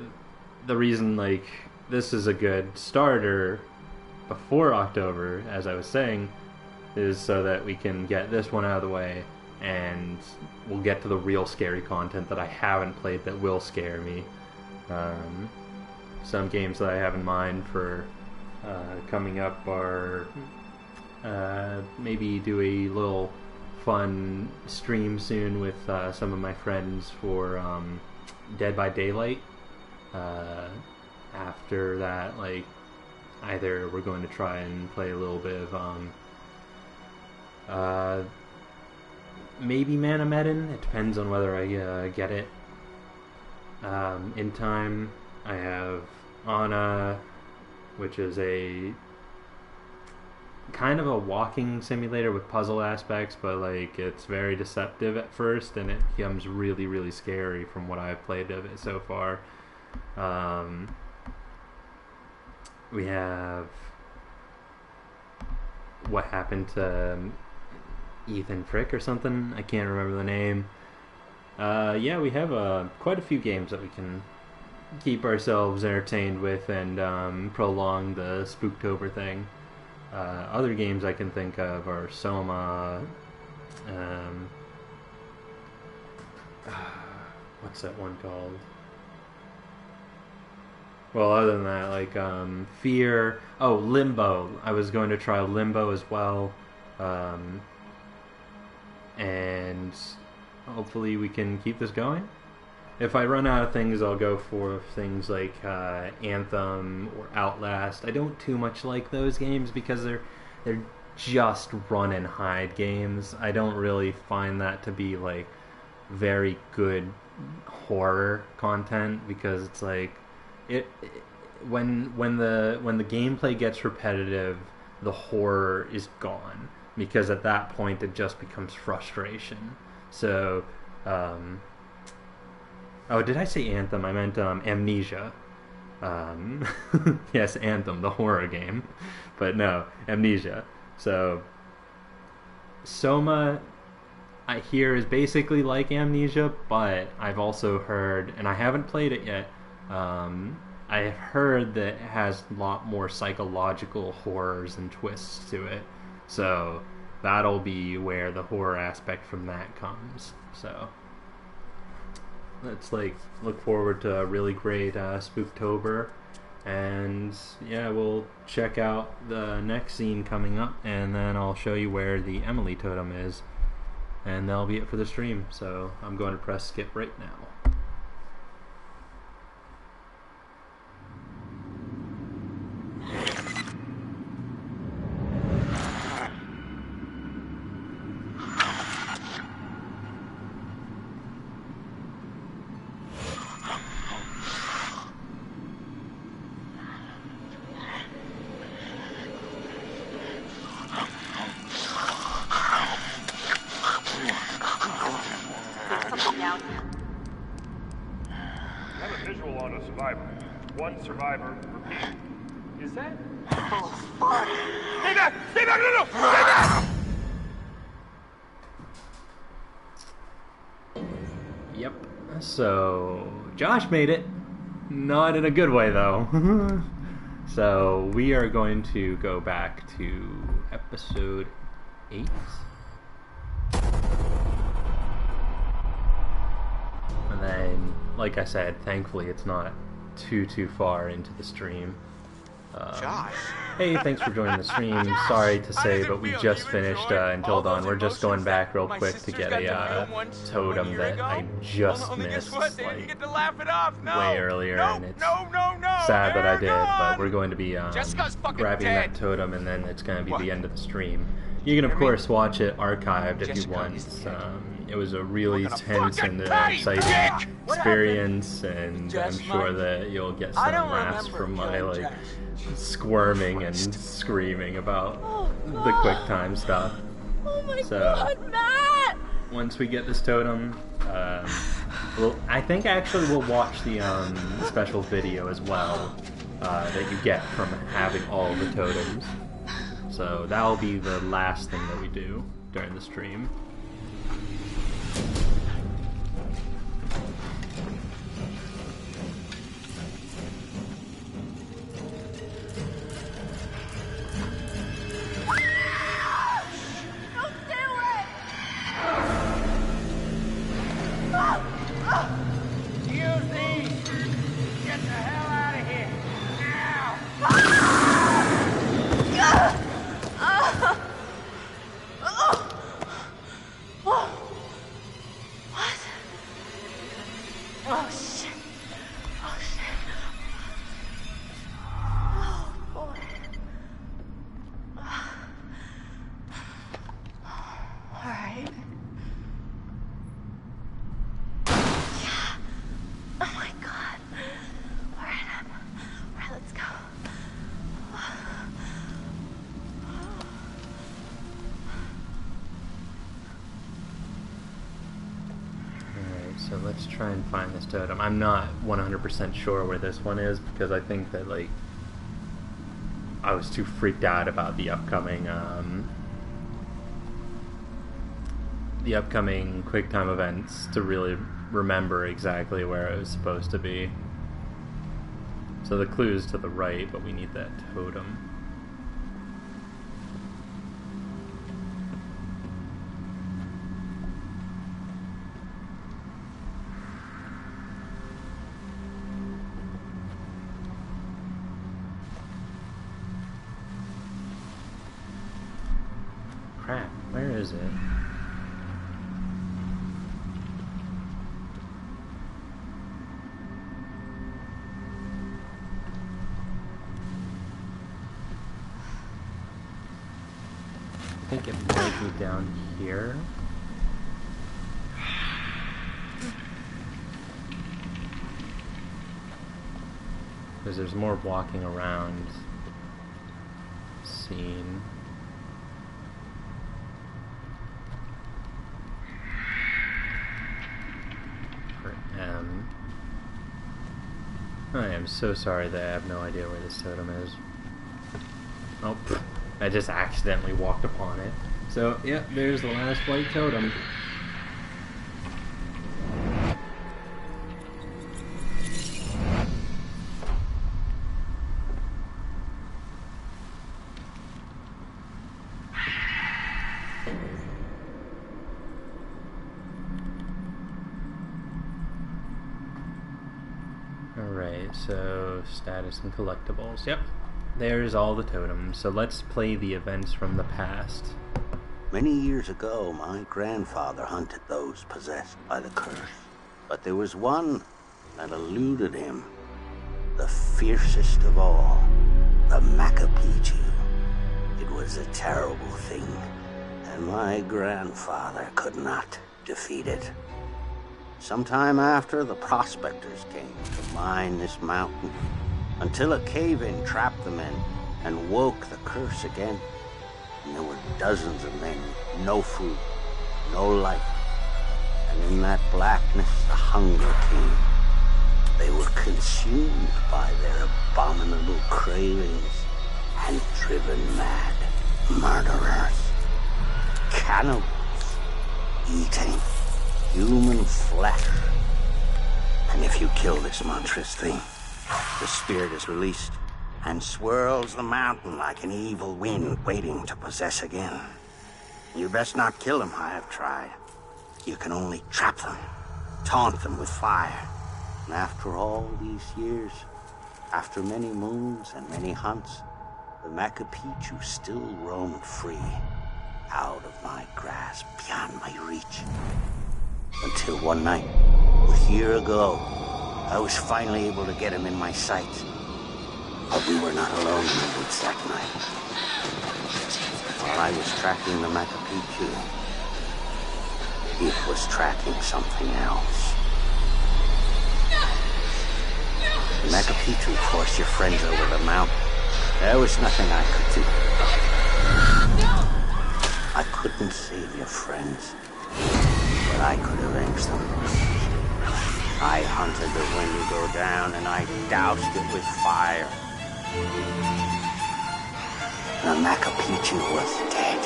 reason like this is a good starter before October, as I was saying, is so that we can get this one out of the way and we'll get to the real scary content that I haven't played that will scare me. Some games that I have in mind for coming up are maybe do a little fun stream soon with some of my friends for Dead by Daylight. After that, like, either we're going to try and play a little bit of maybe Manameddon. It depends on whether I get it in time. I have Anna, which is a kind of a walking simulator with puzzle aspects, but like it's very deceptive at first and it becomes really, really scary from what I've played of it so far. We have What Happened to Ethan Frick or something, I can't remember the name. Yeah, we have quite a few games that we can keep ourselves entertained with and prolong the Spooktober thing. Other games I can think of are Soma, what's that one called? Well, other than that, like Fear. Oh, Limbo. I was going to try Limbo as well, and hopefully we can keep this going. If I run out of things, I'll go for things like Anthem or Outlast. I don't too much like those games because they're just run and hide games. I don't really find that to be like very good horror content because it's like when the gameplay gets repetitive, the horror is gone because at that point it just becomes frustration. So oh, did I say Anthem? I meant Amnesia. Yes, Anthem, the horror game. But no, Amnesia. So, Soma, I hear, is basically like Amnesia, but I've also heard, and I haven't played it yet, I have heard that it has a lot more psychological horrors and twists to it. So, that'll be where the horror aspect from that comes. So, let's like look forward to a really great Spooktober And yeah, we'll check out the next scene coming up, and then I'll show you where the Emily totem is, and that'll be it for the stream. So I'm going to press skip right now. Survivor. Repeat. Is that? Oh, fuck! Stay back! Stay back! No! Stay back! Yep. So Josh made it. Not in a good way though. So we are going to go back to episode 8. And then, like I said, thankfully it's not too far into the stream. Josh. Hey, thanks for joining the stream. Sorry to say, but we just finished Until Dawn. We're just going back real quick to get a totem that I just missed like way earlier, and it's sad that I did, but we're going to be grabbing that totem, and then it's going to be the end of the stream. You can of course watch it archived if you want. It was a really tense and exciting experience, and I'm sure that you'll get some laughs from my like squirming and screaming about the quick time stuff. Oh my So God, Matt! once we get this totem, I think actually we'll watch the special video as well that you get from having all the totems. So that'll be the last thing that we do during the stream. So let's try and find this totem. I'm not 100% sure where this one is because I think that like I was too freaked out about the upcoming QuickTime events to really remember exactly where it was supposed to be. So the clue is to the right, but we need that totem. Crap, where is it? I think it might be down here. Because there's more walking around scene. I am so sorry that I have no idea where this totem is. Oh, I just accidentally walked upon it. So, yeah, there's the last white totem. Alright, so status and collectibles. Yep, there's all the totems. So let's play the events from the past. Many years ago, my grandfather hunted those possessed by the curse. But there was one that eluded him. The fiercest of all, the Macapichu. It was a terrible thing, and my grandfather could not defeat it. Sometime after, the prospectors came to mine this mountain, until a cave-in trapped the men and woke the curse again. And there were dozens of men with no food, no light. And in that blackness, the hunger came. They were consumed by their abominable cravings and driven mad. Murderers. Cannibals. Eating human flesh. And if you kill this monstrous thing, the spirit is released and swirls the mountain like an evil wind waiting to possess again. You best not kill them, I have tried. You can only trap them, taunt them with fire. And after all these years, after many moons and many hunts, the Macapichu still roamed free, out of my grasp, beyond my reach. Until one night, a year ago, I was finally able to get him in my sights. But we were not alone in the woods that night. While I was tracking the Macapichu, it was tracking something else. The Macapichu forced your friends over the mountain. There was nothing I could do. I couldn't save your friends, but I could avenge them. I hunted the Wendigo down and I doused it with fire. The Macapichu was dead.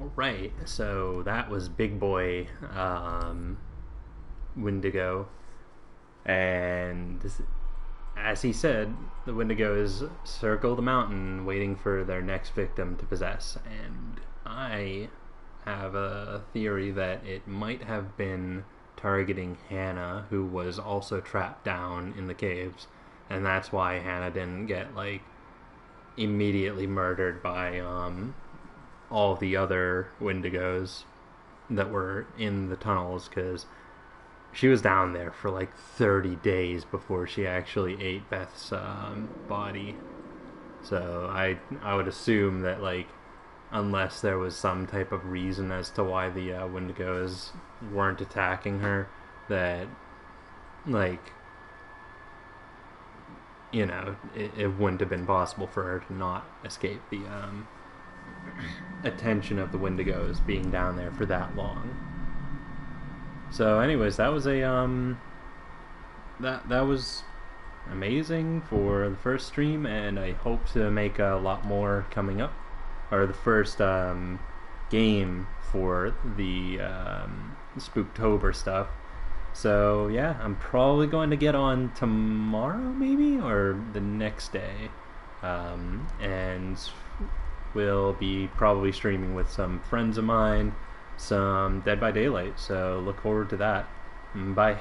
Alright, so that was Big Boy Wendigo. And as he said, the Wendigos circle the mountain waiting for their next victim to possess. And I have a theory that it might have been targeting Hannah, who was also trapped down in the caves. And that's why Hannah didn't get, like, immediately murdered by all the other Wendigos that were in the tunnels, because she was down there for like 30 days before she actually ate Beth's body. So I would assume that, like, unless there was some type of reason as to why the Wendigos weren't attacking her, that, like, you know, it wouldn't have been possible for her to not escape the attention of the Wendigos being down there for that long. So anyways, that was a that was amazing for the first stream, and I hope to make a lot more coming up, or the first game for the Spooktober stuff. So yeah, I'm probably going to get on tomorrow maybe, or the next day, and we'll be probably streaming with some friends of mine some Dead by Daylight, so look forward to that. Bye.